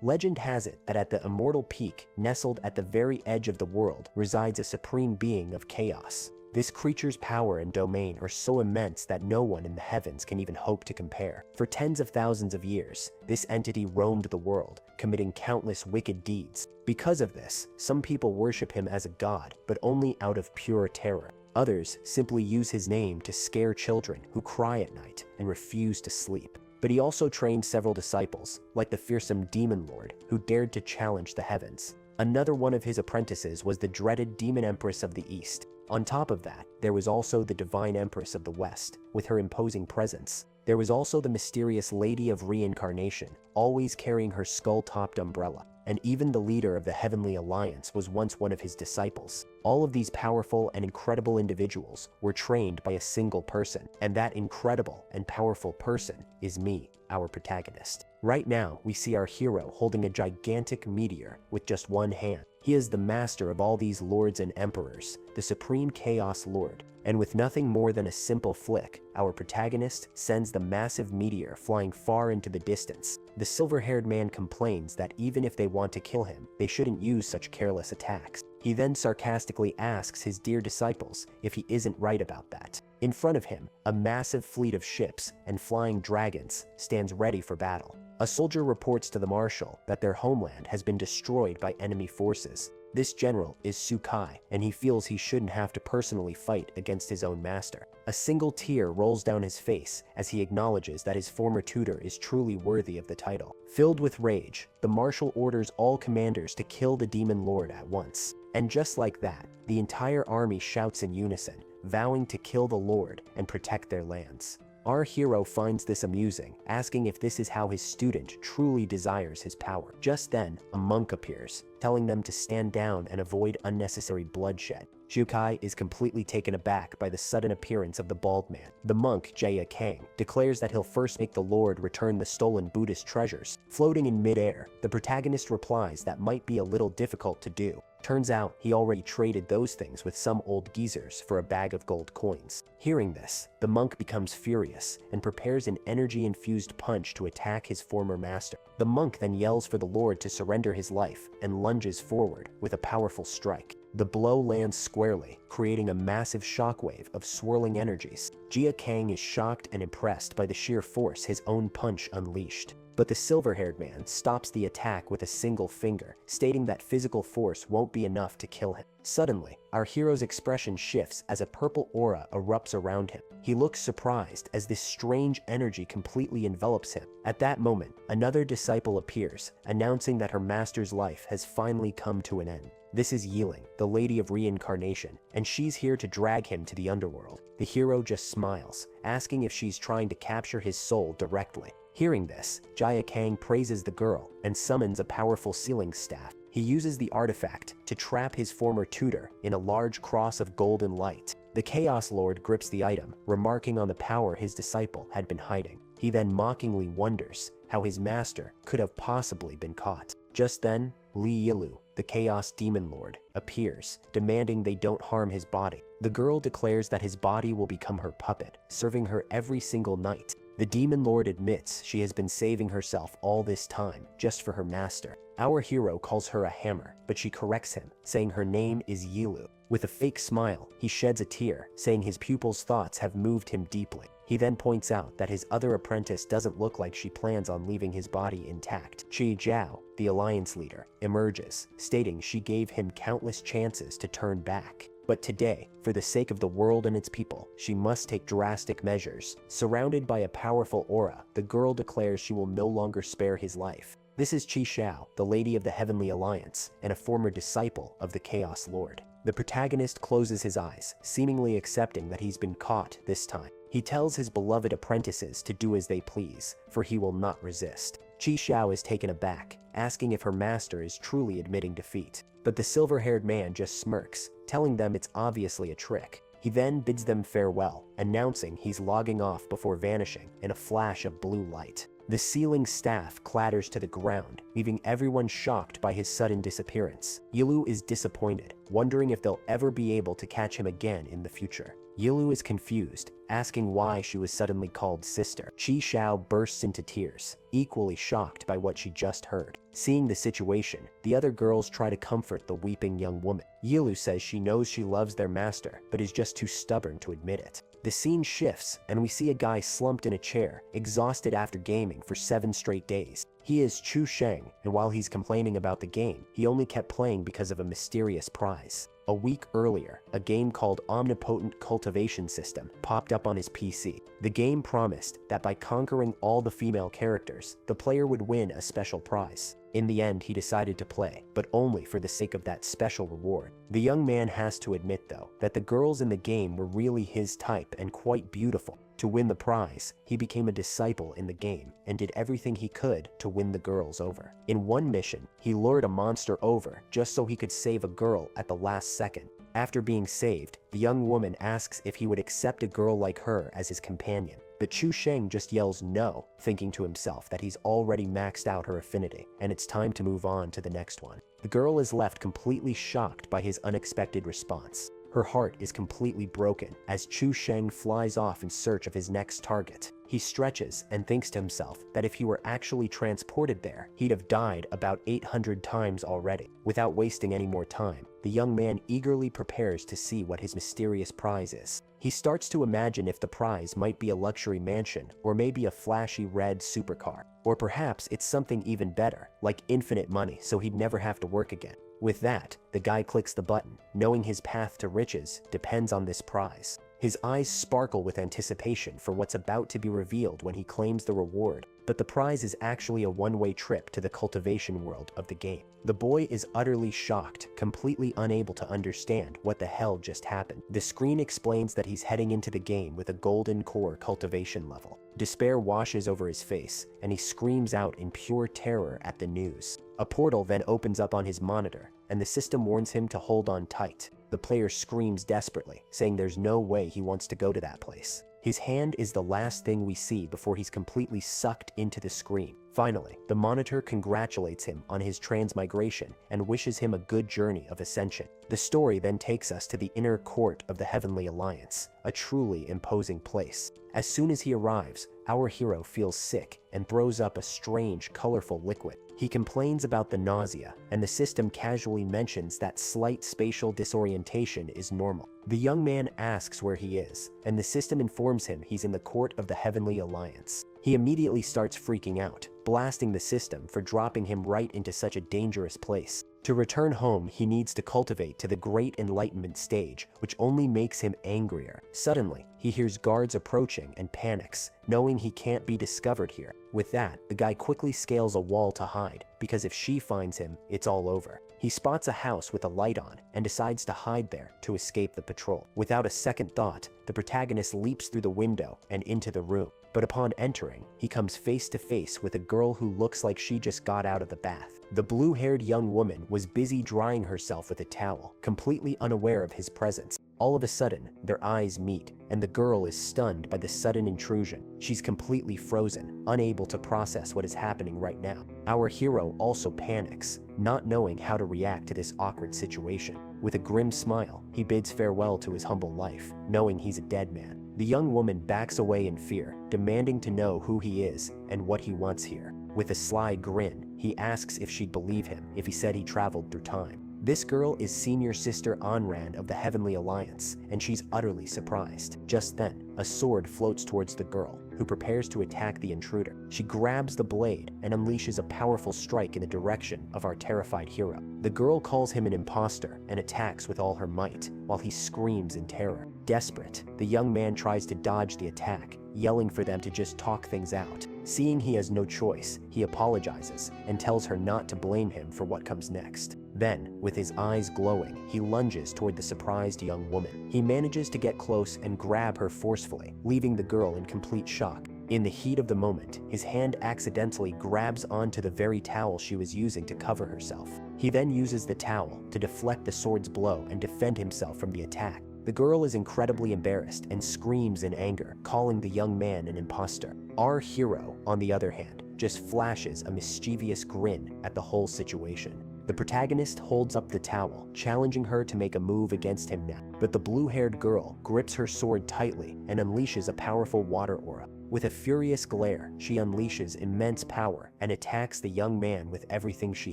Legend has it that at the immortal peak, nestled at the very edge of the world, resides a supreme being of chaos. This creature's power and domain are so immense that no one in the heavens can even hope to compare. For tens of thousands of years, this entity roamed the world, committing countless wicked deeds. Because of this, some people worship him as a god, but only out of pure terror. Others simply use his name to scare children who cry at night and refuse to sleep. But he also trained several disciples, like the fearsome demon lord, who dared to challenge the heavens. Another one of his apprentices was the dreaded demon empress of the East. On top of that, there was also the divine empress of the West, with her imposing presence. There was also the mysterious Lady of Reincarnation, always carrying her skull-topped umbrella. And even the leader of the Heavenly Alliance was once one of his disciples. All of these powerful and incredible individuals were trained by a single person, and that incredible and powerful person is me, our protagonist. Right now, we see our hero holding a gigantic meteor with just one hand. He is the master of all these lords and emperors, the supreme chaos lord. And with nothing more than a simple flick, our protagonist sends the massive meteor flying far into the distance. The silver-haired man complains that even if they want to kill him, they shouldn't use such careless attacks. He then sarcastically asks his dear disciples if he isn't right about that. In front of him, a massive fleet of ships and flying dragons stands ready for battle. A soldier reports to the marshal that their homeland has been destroyed by enemy forces. This general is Sukai, and he feels he shouldn't have to personally fight against his own master. A single tear rolls down his face as he acknowledges that his former tutor is truly worthy of the title. Filled with rage, the marshal orders all commanders to kill the demon lord at once. And just like that, the entire army shouts in unison, vowing to kill the lord and protect their lands. Our hero finds this amusing, asking if this is how his student truly desires his power. Just then, a monk appears, telling them to stand down and avoid unnecessary bloodshed. Shukai is completely taken aback by the sudden appearance of the bald man. The monk, Jaya Kang, declares that he'll first make the Lord return the stolen Buddhist treasures. Floating in midair, the protagonist replies that might be a little difficult to do. Turns out he already traded those things with some old geezers for a bag of gold coins. Hearing this, the monk becomes furious and prepares an energy-infused punch to attack his former master. The monk then yells for the Lord to surrender his life and lunges forward with a powerful strike. The blow lands squarely, creating a massive shockwave of swirling energies. Jia Kang is shocked and impressed by the sheer force his own punch unleashed. But the silver-haired man stops the attack with a single finger, stating that physical force won't be enough to kill him. Suddenly, our hero's expression shifts as a purple aura erupts around him. He looks surprised as this strange energy completely envelops him. At that moment, another disciple appears, announcing that her master's life has finally come to an end. This is Yiling, the Lady of Reincarnation, and she's here to drag him to the underworld. The hero just smiles, asking if she's trying to capture his soul directly. Hearing this, Jaya Kang praises the girl and summons a powerful sealing staff. He uses the artifact to trap his former tutor in a large cross of golden light. The Chaos Lord grips the item, remarking on the power his disciple had been hiding. He then mockingly wonders how his master could have possibly been caught. Just then, Li Yilu, the Chaos Demon Lord, appears, demanding they don't harm his body. The girl declares that his body will become her puppet, serving her every single night. The Demon Lord admits she has been saving herself all this time just for her master. Our hero calls her a hammer, but she corrects him, saying her name is Yilu. With a fake smile, he sheds a tear, saying his pupil's thoughts have moved him deeply. He then points out that his other apprentice doesn't look like she plans on leaving his body intact. Qi Zhao, the alliance leader, emerges, stating she gave him countless chances to turn back. But today, for the sake of the world and its people, she must take drastic measures. Surrounded by a powerful aura, the girl declares she will no longer spare his life. This is Qi Xiao, the Lady of the Heavenly Alliance, and a former disciple of the Chaos Lord. The protagonist closes his eyes, seemingly accepting that he's been caught this time. He tells his beloved apprentices to do as they please, for he will not resist. Qi Xiao is taken aback, asking if her master is truly admitting defeat. But the silver-haired man just smirks, telling them it's obviously a trick. He then bids them farewell, announcing he's logging off before vanishing in a flash of blue light. The sealing staff clatters to the ground, leaving everyone shocked by his sudden disappearance. Yilu is disappointed, wondering if they'll ever be able to catch him again in the future. Yilu is confused, asking why she was suddenly called sister. Chi Xiao bursts into tears, equally shocked by what she just heard. Seeing the situation, the other girls try to comfort the weeping young woman. Yilu says she knows she loves their master, but is just too stubborn to admit it. The scene shifts, and we see a guy slumped in a chair, exhausted after gaming for 7 straight days. He is Chu Sheng, and while he's complaining about the game, he only kept playing because of a mysterious prize. A week earlier, a game called Omnipotent Cultivation System popped up on his PC. The game promised that by conquering all the female characters, the player would win a special prize. In the end, he decided to play, but only for the sake of that special reward. The young man has to admit, though, that the girls in the game were really his type and quite beautiful. To win the prize, he became a disciple in the game and did everything he could to win the girls over. In one mission, he lured a monster over just so he could save a girl at the last second. After being saved, the young woman asks if he would accept a girl like her as his companion. But Chu Sheng just yells no, thinking to himself that he's already maxed out her affinity, and it's time to move on to the next one. The girl is left completely shocked by his unexpected response. Her heart is completely broken as Chu Sheng flies off in search of his next target. He stretches and thinks to himself that if he were actually transported there, he'd have died about 800 times already. Without wasting any more time, the young man eagerly prepares to see what his mysterious prize is. He starts to imagine if the prize might be a luxury mansion, or maybe a flashy red supercar. Or perhaps it's something even better, like infinite money so he'd never have to work again. With that, the guy clicks the button, knowing his path to riches depends on this prize. His eyes sparkle with anticipation for what's about to be revealed when he claims the reward, but the prize is actually a one-way trip to the cultivation world of the game. The boy is utterly shocked, completely unable to understand what the hell just happened. The screen explains that he's heading into the game with a golden core cultivation level. Despair washes over his face, and he screams out in pure terror at the news. A portal then opens up on his monitor, and the system warns him to hold on tight. The player screams desperately, saying there's no way he wants to go to that place. His hand is the last thing we see before he's completely sucked into the screen. Finally, the monitor congratulates him on his transmigration and wishes him a good journey of ascension. The story then takes us to the inner court of the Heavenly Alliance, a truly imposing place. As soon as he arrives, our hero feels sick and throws up a strange, colorful liquid. He complains about the nausea, and the system casually mentions that slight spatial disorientation is normal. The young man asks where he is, and the system informs him he's in the court of the Heavenly Alliance. He immediately starts freaking out, blasting the system for dropping him right into such a dangerous place. To return home, he needs to cultivate to the Great Enlightenment stage, which only makes him angrier. Suddenly, he hears guards approaching and panics, knowing he can't be discovered here. With that, the guy quickly scales a wall to hide, because if she finds him, it's all over. He spots a house with a light on and decides to hide there to escape the patrol. Without a second thought, the protagonist leaps through the window and into the room. But upon entering, he comes face to face with a girl who looks like she just got out of the bath. The blue-haired young woman was busy drying herself with a towel, completely unaware of his presence. All of a sudden, their eyes meet, and the girl is stunned by the sudden intrusion. She's completely frozen, unable to process what is happening right now. Our hero also panics, not knowing how to react to this awkward situation. With a grim smile, he bids farewell to his humble life, knowing he's a dead man. The young woman backs away in fear, demanding to know who he is and what he wants here. With a sly grin, he asks if she'd believe him if he said he traveled through time. This girl is senior sister Anran of the Heavenly Alliance, and she's utterly surprised. Just then, a sword floats towards the girl, who prepares to attack the intruder. She grabs the blade and unleashes a powerful strike in the direction of our terrified hero. The girl calls him an imposter and attacks with all her might, while he screams in terror. Desperate, the young man tries to dodge the attack, yelling for them to just talk things out. Seeing he has no choice, he apologizes and tells her not to blame him for what comes next. Then, with his eyes glowing, he lunges toward the surprised young woman. He manages to get close and grab her forcefully, leaving the girl in complete shock. In the heat of the moment, his hand accidentally grabs onto the very towel she was using to cover herself. He then uses the towel to deflect the sword's blow and defend himself from the attack. The girl is incredibly embarrassed and screams in anger, calling the young man an imposter. Our hero, on the other hand, just flashes a mischievous grin at the whole situation. The protagonist holds up the towel, challenging her to make a move against him now. But the blue-haired girl grips her sword tightly and unleashes a powerful water aura. With a furious glare, she unleashes immense power and attacks the young man with everything she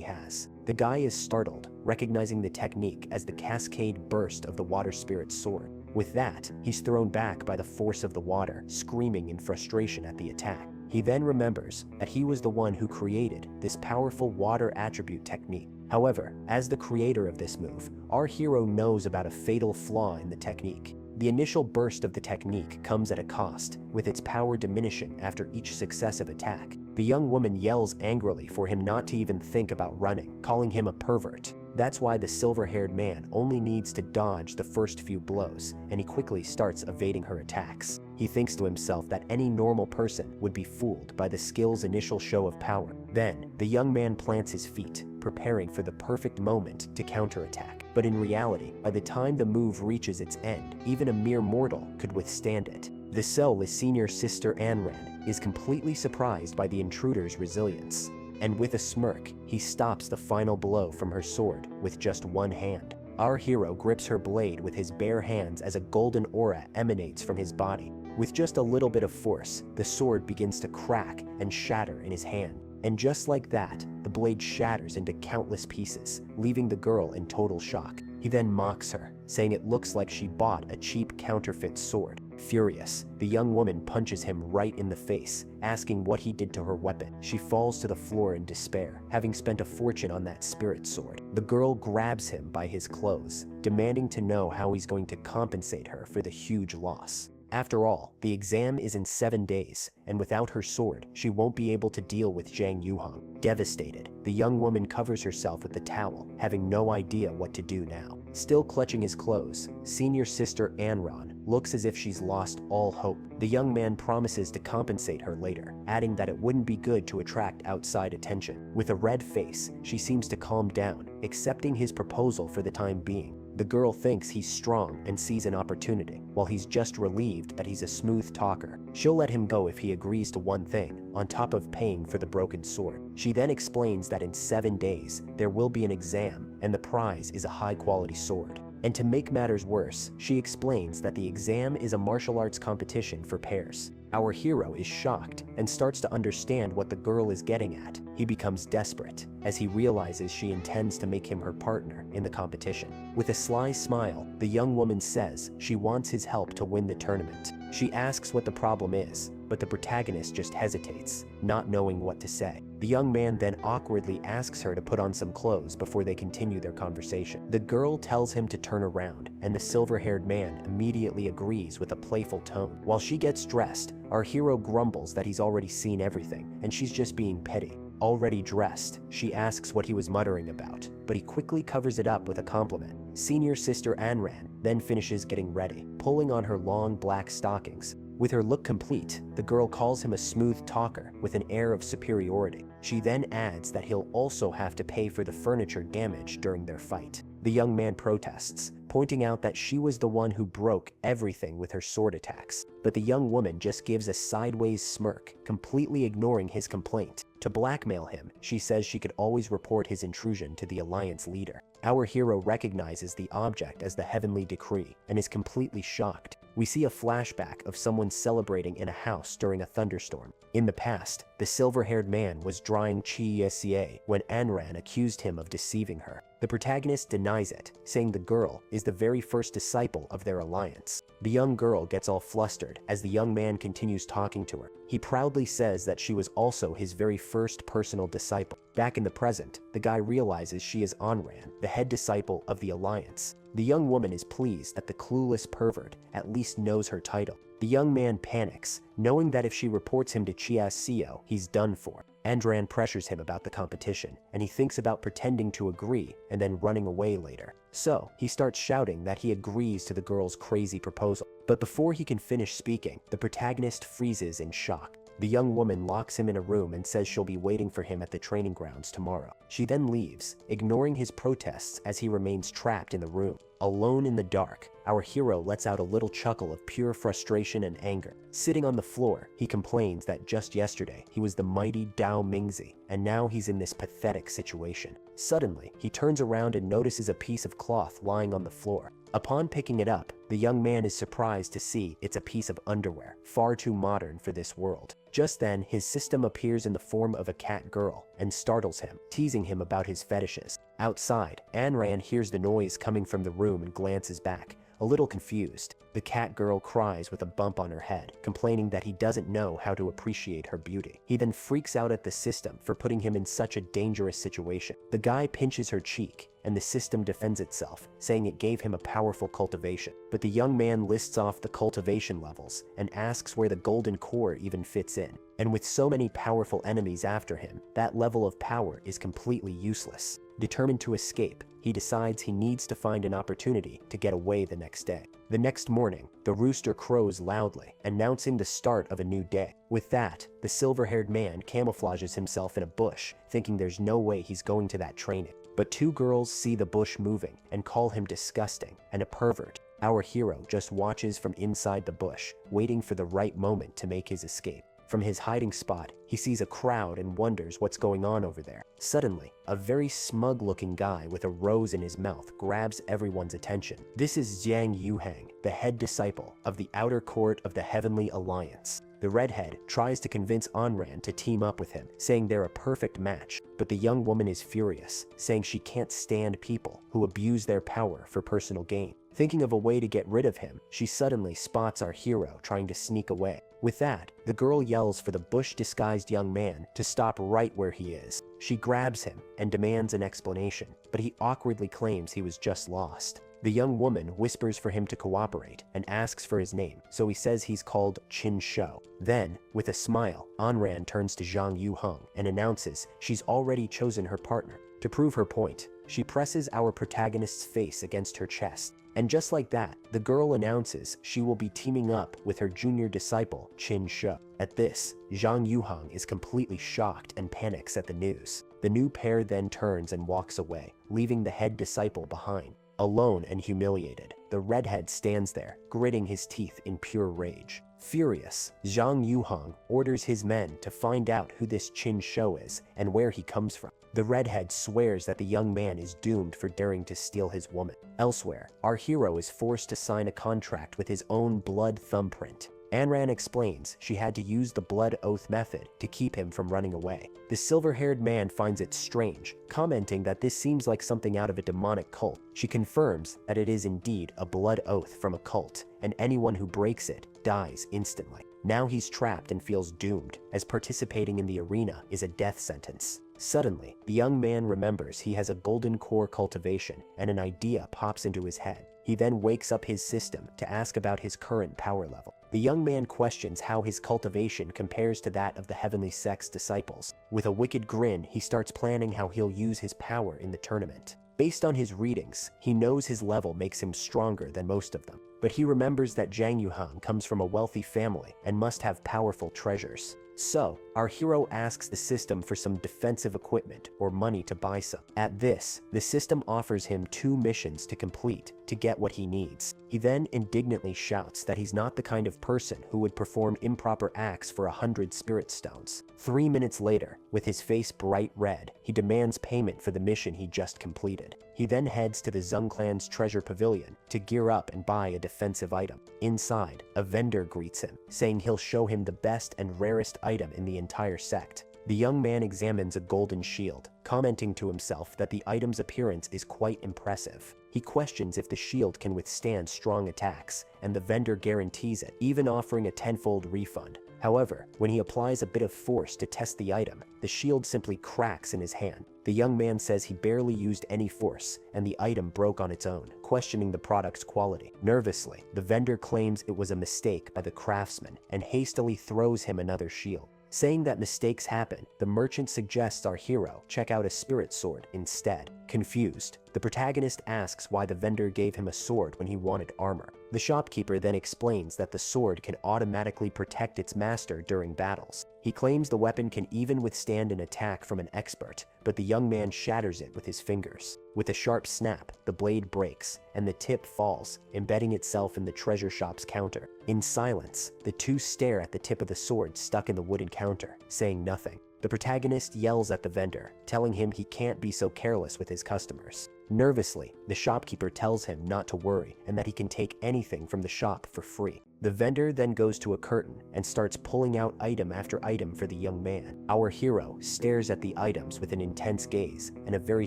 has. The guy is startled, recognizing the technique as the cascade burst of the water spirit's sword. With that, he's thrown back by the force of the water, screaming in frustration at the attack. He then remembers that he was the one who created this powerful water attribute technique. However, as the creator of this move, our hero knows about a fatal flaw in the technique. The initial burst of the technique comes at a cost, with its power diminishing after each successive attack. The young woman yells angrily for him not to even think about running, calling him a pervert. That's why the silver-haired man only needs to dodge the first few blows, and he quickly starts evading her attacks. He thinks to himself that any normal person would be fooled by the skill's initial show of power. Then, the young man plants his feet, preparing for the perfect moment to counterattack. But in reality, by the time the move reaches its end, even a mere mortal could withstand it. The soulless senior sister Anran is completely surprised by the intruder's resilience. And with a smirk, he stops the final blow from her sword with just one hand. Our hero grips her blade with his bare hands as a golden aura emanates from his body. With just a little bit of force, the sword begins to crack and shatter in his hand. And just like that, the blade shatters into countless pieces, leaving the girl in total shock. He then mocks her, saying it looks like she bought a cheap counterfeit sword. Furious, the young woman punches him right in the face, asking what he did to her weapon. She falls to the floor in despair, having spent a fortune on that spirit sword. The girl grabs him by his clothes, demanding to know how he's going to compensate her for the huge loss. After all, the exam is in 7 days, and without her sword, she won't be able to deal with Zhang Yuhang. Devastated, the young woman covers herself with the towel, having no idea what to do now. Still clutching his clothes, senior sister Anran looks as if she's lost all hope. The young man promises to compensate her later, adding that it wouldn't be good to attract outside attention. With a red face, she seems to calm down, accepting his proposal for the time being. The girl thinks he's strong and sees an opportunity, while he's just relieved that he's a smooth talker. She'll let him go if he agrees to one thing, on top of paying for the broken sword. She then explains that in 7 days, there will be an exam, and the prize is a high-quality sword. And to make matters worse, she explains that the exam is a martial arts competition for pairs. Our hero is shocked and starts to understand what the girl is getting at. He becomes desperate as he realizes she intends to make him her partner in the competition. With a sly smile, the young woman says she wants his help to win the tournament. She asks what the problem is, but the protagonist just hesitates, not knowing what to say. The young man then awkwardly asks her to put on some clothes before they continue their conversation. The girl tells him to turn around, and the silver-haired man immediately agrees with a playful tone. While she gets dressed, our hero grumbles that he's already seen everything, and she's just being petty. Already dressed, she asks what he was muttering about, but he quickly covers it up with a compliment. Senior sister Anran then finishes getting ready, pulling on her long black stockings. With her look complete, the girl calls him a smooth talker with an air of superiority. She then adds that he'll also have to pay for the furniture damaged during their fight. The young man protests, pointing out that she was the one who broke everything with her sword attacks. But the young woman just gives a sideways smirk, completely ignoring his complaint. To blackmail him, she says she could always report his intrusion to the Alliance leader. Our hero recognizes the object as the heavenly decree and is completely shocked. We see a flashback of someone celebrating in a house during a thunderstorm. In the past, the silver-haired man was drawing Chi when Anran accused him of deceiving her. The protagonist denies it, saying the girl is the very first disciple of their alliance. The young girl gets all flustered as the young man continues talking to her. He proudly says that she was also his very first personal disciple. Back in the present, the guy realizes she is Anran, the head disciple of the alliance. The young woman is pleased that the clueless pervert at least knows her title. The young man panics, knowing that if she reports him to Chiasio, he's done for. Andran pressures him about the competition, and he thinks about pretending to agree and then running away later. So, he starts shouting that he agrees to the girl's crazy proposal. But before he can finish speaking, the protagonist freezes in shock. The young woman locks him in a room and says she'll be waiting for him at the training grounds tomorrow. She then leaves, ignoring his protests as he remains trapped in the room. Alone in the dark, our hero lets out a little chuckle of pure frustration and anger. Sitting on the floor, he complains that just yesterday he was the mighty Dao Mingzi, and now he's in this pathetic situation. Suddenly, he turns around and notices a piece of cloth lying on the floor. Upon picking it up, the young man is surprised to see it's a piece of underwear, far too modern for this world. Just then, his system appears in the form of a cat girl and startles him, teasing him about his fetishes. Outside, Anran hears the noise coming from the room and glances back, a little confused. The cat girl cries with a bump on her head, complaining that he doesn't know how to appreciate her beauty. He then freaks out at the system for putting him in such a dangerous situation. The guy pinches her cheek, and the system defends itself, saying it gave him a powerful cultivation. But the young man lists off the cultivation levels and asks where the golden core even fits in. And with so many powerful enemies after him, that level of power is completely useless. Determined to escape, he decides he needs to find an opportunity to get away the next day. The next morning, the rooster crows loudly, announcing the start of a new day. With that, the silver-haired man camouflages himself in a bush, thinking there's no way he's going to that training. But two girls see the bush moving and call him disgusting and a pervert. Our hero just watches from inside the bush, waiting for the right moment to make his escape. From his hiding spot, he sees a crowd and wonders what's going on over there. Suddenly, a very smug-looking guy with a rose in his mouth grabs everyone's attention. This is Jiang Yuhang, the head disciple of the Outer Court of the Heavenly Alliance. The redhead tries to convince Anran to team up with him, saying they're a perfect match, but the young woman is furious, saying she can't stand people who abuse their power for personal gain. Thinking of a way to get rid of him, she suddenly spots our hero trying to sneak away. With that, the girl yells for the bush-disguised young man to stop right where he is. She grabs him and demands an explanation, but he awkwardly claims he was just lost. The young woman whispers for him to cooperate and asks for his name, so he says he's called Qin Shou. Then, with a smile, Anran turns to Zhang Yuheng and announces she's already chosen her partner. To prove her point, she presses our protagonist's face against her chest. And just like that, the girl announces she will be teaming up with her junior disciple, Qin Shou. At this, Zhang Yuheng is completely shocked and panics at the news. The new pair then turns and walks away, leaving the head disciple behind. Alone and humiliated, the redhead stands there, gritting his teeth in pure rage. Furious, Zhang Yuheng orders his men to find out who this Qin Shou is and where he comes from. The redhead swears that the young man is doomed for daring to steal his woman. Elsewhere, our hero is forced to sign a contract with his own blood thumbprint. Anran explains she had to use the blood oath method to keep him from running away. The silver-haired man finds it strange, commenting that this seems like something out of a demonic cult. She confirms that it is indeed a blood oath from a cult, and anyone who breaks it dies instantly. Now he's trapped and feels doomed, as participating in the arena is a death sentence. Suddenly, the young man remembers he has a golden core cultivation, and an idea pops into his head. He then wakes up his system to ask about his current power level. The young man questions how his cultivation compares to that of the Heavenly Sect's disciples. With a wicked grin, he starts planning how he'll use his power in the tournament. Based on his readings, he knows his level makes him stronger than most of them. But he remembers that Zhang Yuheng comes from a wealthy family and must have powerful treasures. So, our hero asks the system for some defensive equipment or money to buy some. At this, the system offers him 2 missions to complete to get what he needs. He then indignantly shouts that he's not the kind of person who would perform improper acts for 100 spirit stones. 3 minutes later, with his face bright red, he demands payment for the mission he just completed. He then heads to the Zheng clan's treasure pavilion to gear up and buy a defensive item. Inside, a vendor greets him, saying he'll show him the best and rarest item in the entire sect. The young man examines a golden shield, commenting to himself that the item's appearance is quite impressive. He questions if the shield can withstand strong attacks, and the vendor guarantees it, even offering a 10-fold refund. However, when he applies a bit of force to test the item, the shield simply cracks in his hand. The young man says he barely used any force, and the item broke on its own, questioning the product's quality. Nervously, the vendor claims it was a mistake by the craftsman and hastily throws him another shield. Saying that mistakes happen, the merchant suggests our hero check out a spirit sword instead. Confused, the protagonist asks why the vendor gave him a sword when he wanted armor. The shopkeeper then explains that the sword can automatically protect its master during battles. He claims the weapon can even withstand an attack from an expert, but the young man shatters it with his fingers. With a sharp snap, the blade breaks, and the tip falls, embedding itself in the treasure shop's counter. In silence, the two stare at the tip of the sword stuck in the wooden counter, saying nothing. The protagonist yells at the vendor, telling him he can't be so careless with his customers. Nervously, the shopkeeper tells him not to worry and that he can take anything from the shop for free. The vendor then goes to a curtain and starts pulling out item after item for the young man. Our hero stares at the items with an intense gaze and a very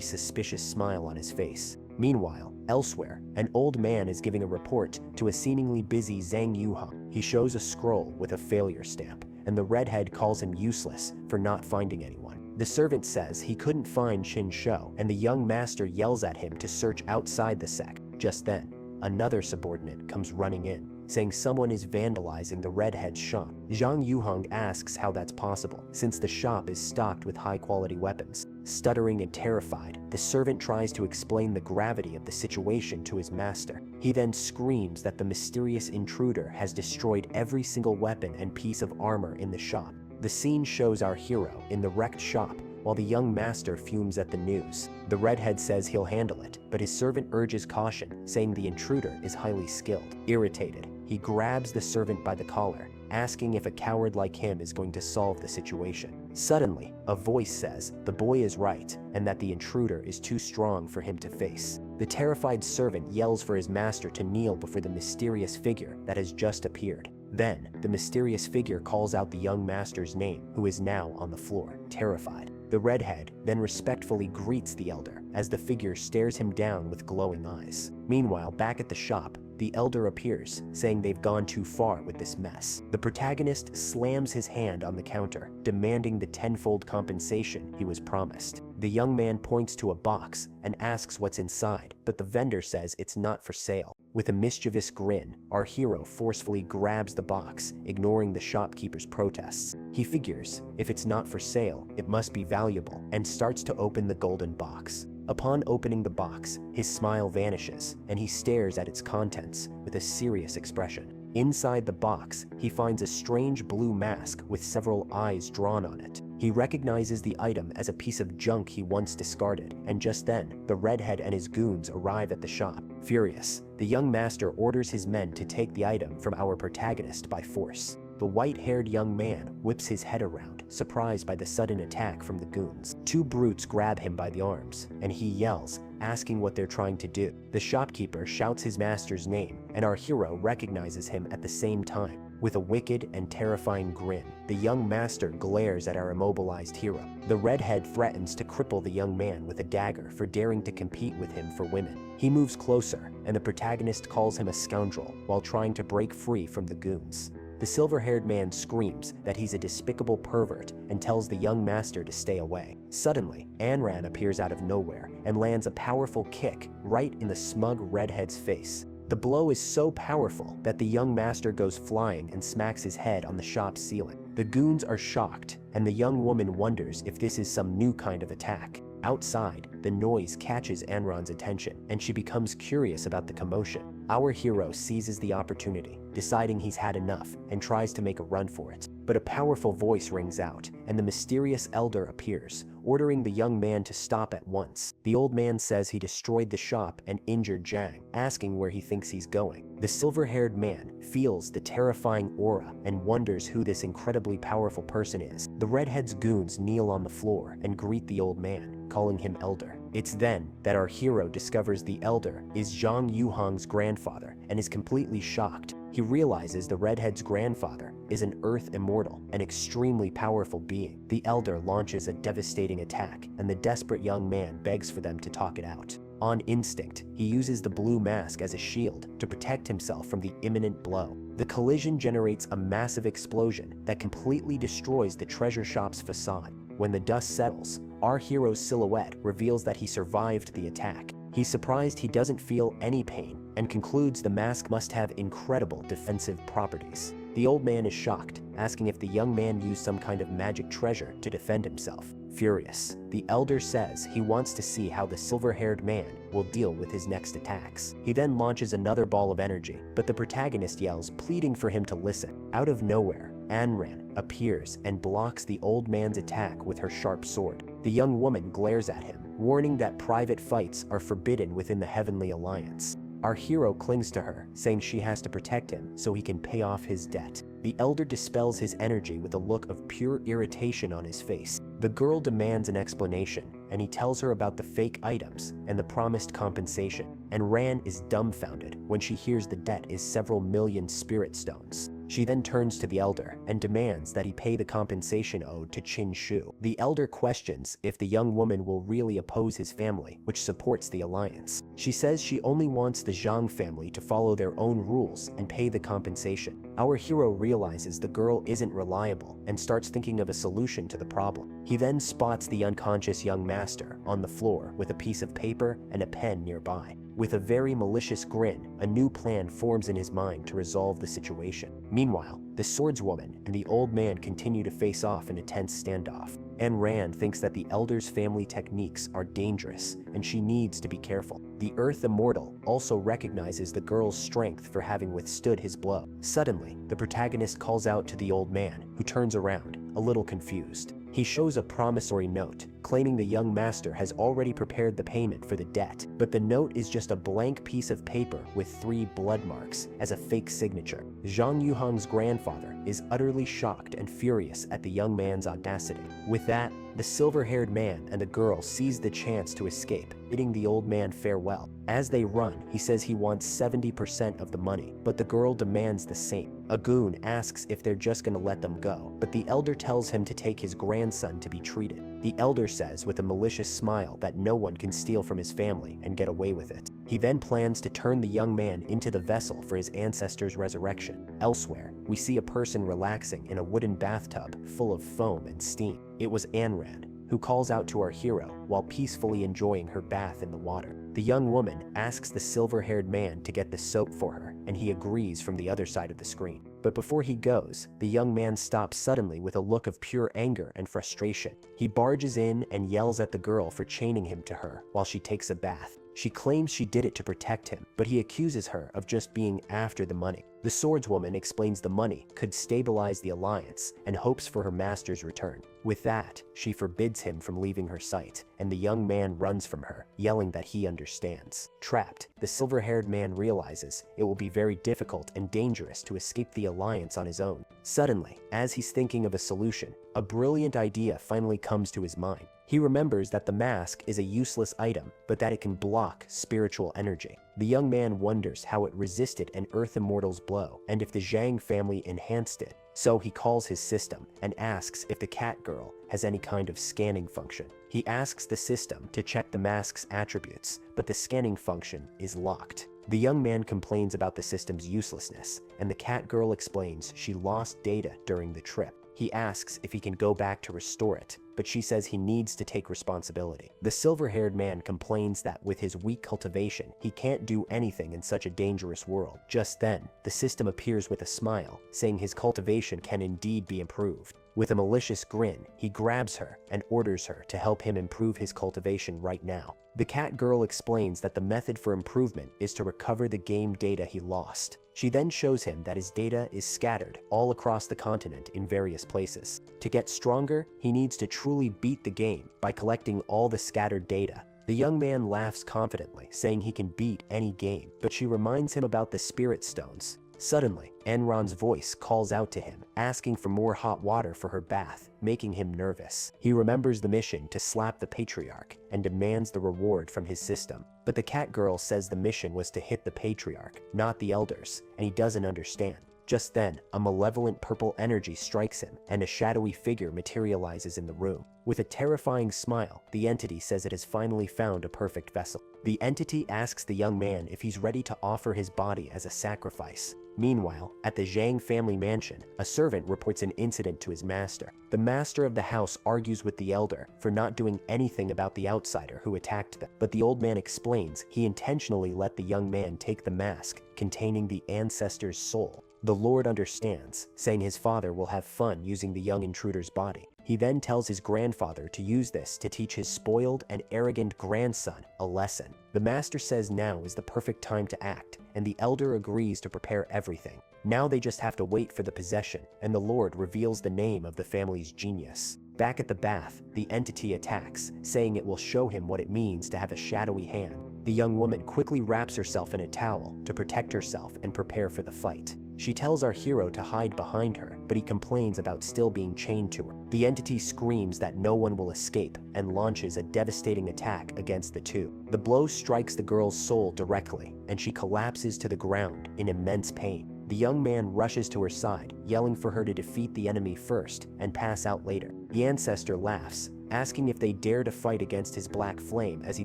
suspicious smile on his face. Meanwhile, elsewhere, an old man is giving a report to a seemingly busy Zhang Yuhang. He shows a scroll with a failure stamp, and the redhead calls him useless for not finding anyone. The servant says he couldn't find Qin Shou, and the young master yells at him to search outside the sect. Just then, another subordinate comes running in, saying someone is vandalizing the redhead's shop. Zhang Yuhang asks how that's possible, since the shop is stocked with high-quality weapons. Stuttering and terrified, the servant tries to explain the gravity of the situation to his master. He then screams that the mysterious intruder has destroyed every single weapon and piece of armor in the shop. The scene shows our hero in the wrecked shop, while the young master fumes at the news. The redhead says he'll handle it, but his servant urges caution, saying the intruder is highly skilled. Irritated, he grabs the servant by the collar, asking if a coward like him is going to solve the situation. Suddenly, a voice says the boy is right and that the intruder is too strong for him to face. The terrified servant yells for his master to kneel before the mysterious figure that has just appeared. Then, the mysterious figure calls out the young master's name, who is now on the floor, terrified. The redhead then respectfully greets the elder as the figure stares him down with glowing eyes. Meanwhile, back at the shop, the elder appears, saying they've gone too far with this mess. The protagonist slams his hand on the counter, demanding the tenfold compensation he was promised. The young man points to a box and asks what's inside, but the vendor says it's not for sale. With a mischievous grin, our hero forcefully grabs the box, ignoring the shopkeeper's protests. He figures, if it's not for sale, it must be valuable, and starts to open the golden box. Upon opening the box, his smile vanishes, and he stares at its contents with a serious expression. Inside the box, he finds a strange blue mask with several eyes drawn on it. He recognizes the item as a piece of junk he once discarded, and just then, the redhead and his goons arrive at the shop. Furious, the young master orders his men to take the item from our protagonist by force. The white-haired young man whips his head around, surprised by the sudden attack from the goons. Two brutes grab him by the arms, and he yells, asking what they're trying to do. The shopkeeper shouts his master's name, and our hero recognizes him at the same time. With a wicked and terrifying grin, the young master glares at our immobilized hero. The redhead threatens to cripple the young man with a dagger for daring to compete with him for women. He moves closer, and the protagonist calls him a scoundrel while trying to break free from the goons. The silver-haired man screams that he's a despicable pervert and tells the young master to stay away. Suddenly, Anran appears out of nowhere and lands a powerful kick right in the smug redhead's face. The blow is so powerful that the young master goes flying and smacks his head on the shop's ceiling. The goons are shocked, and the young woman wonders if this is some new kind of attack. Outside, the noise catches Anran's attention, and she becomes curious about the commotion. Our hero seizes the opportunity, deciding he's had enough, and tries to make a run for it. But a powerful voice rings out, and the mysterious elder appears, ordering the young man to stop at once. The old man says he destroyed the shop and injured Zhang, asking where he thinks he's going. The silver-haired man feels the terrifying aura and wonders who this incredibly powerful person is. The redhead's goons kneel on the floor and greet the old man, calling him elder. It's then that our hero discovers the elder is Zhang Yuhang's grandfather and is completely shocked. He realizes the redhead's grandfather is an earth immortal, an extremely powerful being. The elder launches a devastating attack, and the desperate young man begs for them to talk it out. On instinct, he uses the blue mask as a shield to protect himself from the imminent blow. The collision generates a massive explosion that completely destroys the treasure shop's facade. When the dust settles, our hero's silhouette reveals that he survived the attack. He's surprised he doesn't feel any pain and concludes the mask must have incredible defensive properties. The old man is shocked, asking if the young man used some kind of magic treasure to defend himself. Furious, the elder says he wants to see how the silver-haired man will deal with his next attacks. He then launches another ball of energy, but the protagonist yells, pleading for him to listen. Out of nowhere, Anran appears and blocks the old man's attack with her sharp sword. The young woman glares at him, warning that private fights are forbidden within the Heavenly Alliance. Our hero clings to her, saying she has to protect him so he can pay off his debt. The elder dispels his energy with a look of pure irritation on his face. The girl demands an explanation, and he tells her about the fake items and the promised compensation. And Ran is dumbfounded when she hears the debt is several million spirit stones. She then turns to the elder and demands that he pay the compensation owed to Qin Shu. The elder questions if the young woman will really oppose his family, which supports the alliance. She says she only wants the Zhang family to follow their own rules and pay the compensation. Our hero realizes the girl isn't reliable and starts thinking of a solution to the problem. He then spots the unconscious young master on the floor with a piece of paper and a pen nearby. With a very malicious grin, a new plan forms in his mind to resolve the situation. Meanwhile, the swordswoman and the old man continue to face off in a tense standoff. And Rand thinks that the elder's family techniques are dangerous and she needs to be careful. The Earth Immortal also recognizes the girl's strength for having withstood his blow. Suddenly, the protagonist calls out to the old man, who turns around, a little confused. He shows a promissory note, claiming the young master has already prepared the payment for the debt, but the note is just a blank piece of paper with 3 blood marks as a fake signature. Zhang Yuhang's grandfather is utterly shocked and furious at the young man's audacity. With that, the silver-haired man and the girl seize the chance to escape, bidding the old man farewell. As they run, he says he wants 70% of the money, but the girl demands the same. A goon asks if they're just gonna let them go, but the elder tells him to take his grandson to be treated. The elder says with a malicious smile that no one can steal from his family and get away with it. He then plans to turn the young man into the vessel for his ancestors' resurrection. Elsewhere, we see a person relaxing in a wooden bathtub full of foam and steam. It was Anran, who calls out to our hero while peacefully enjoying her bath in the water. The young woman asks the silver-haired man to get the soap for her, and he agrees from the other side of the screen. But before he goes, the young man stops suddenly with a look of pure anger and frustration. He barges in and yells at the girl for chaining him to her while she takes a bath. She claims she did it to protect him, but he accuses her of just being after the money. The swordswoman explains the money could stabilize the alliance and hopes for her master's return. With that, she forbids him from leaving her sight, and the young man runs from her, yelling that he understands. Trapped, the silver-haired man realizes it will be very difficult and dangerous to escape the alliance on his own. Suddenly, as he's thinking of a solution, a brilliant idea finally comes to his mind. He remembers that the mask is a useless item, but that it can block spiritual energy. The young man wonders how it resisted an Earth Immortal's blow, and if the Zhang family enhanced it. So he calls his system and asks if the cat girl has any kind of scanning function. He asks the system to check the mask's attributes, but the scanning function is locked. The young man complains about the system's uselessness, and the cat girl explains she lost data during the trip. He asks if he can go back to restore it, but she says he needs to take responsibility. The silver-haired man complains that with his weak cultivation, he can't do anything in such a dangerous world. Just then, the system appears with a smile, saying his cultivation can indeed be improved. With a malicious grin, he grabs her and orders her to help him improve his cultivation right now. The cat girl explains that the method for improvement is to recover the game data he lost. She then shows him that his data is scattered all across the continent in various places. To get stronger, he needs to truly beat the game by collecting all the scattered data. The young man laughs confidently, saying he can beat any game, but she reminds him about the spirit stones. Suddenly, Enron's voice calls out to him, asking for more hot water for her bath, making him nervous. He remembers the mission to slap the patriarch and demands the reward from his system. But the cat girl says the mission was to hit the patriarch, not the elders, and he doesn't understand. Just then, a malevolent purple energy strikes him, and a shadowy figure materializes in the room. With a terrifying smile, the entity says it has finally found a perfect vessel. The entity asks the young man if he's ready to offer his body as a sacrifice. Meanwhile, at the Zhang family mansion, a servant reports an incident to his master. The master of the house argues with the elder for not doing anything about the outsider who attacked them, but the old man explains he intentionally let the young man take the mask containing the ancestor's soul. The Lord understands, saying his father will have fun using the young intruder's body. He then tells his grandfather to use this to teach his spoiled and arrogant grandson a lesson. The master says now is the perfect time to act, and the elder agrees to prepare everything. Now they just have to wait for the possession, and the Lord reveals the name of the family's genius. Back at the bath, the entity attacks, saying it will show him what it means to have a shadowy hand. The young woman quickly wraps herself in a towel to protect herself and prepare for the fight. She tells our hero to hide behind her, but he complains about still being chained to her. The entity screams that no one will escape and launches a devastating attack against the two. The blow strikes the girl's soul directly, and she collapses to the ground in immense pain. The young man rushes to her side, yelling for her to defeat the enemy first and pass out later. The ancestor laughs, asking if they dare to fight against his black flame as he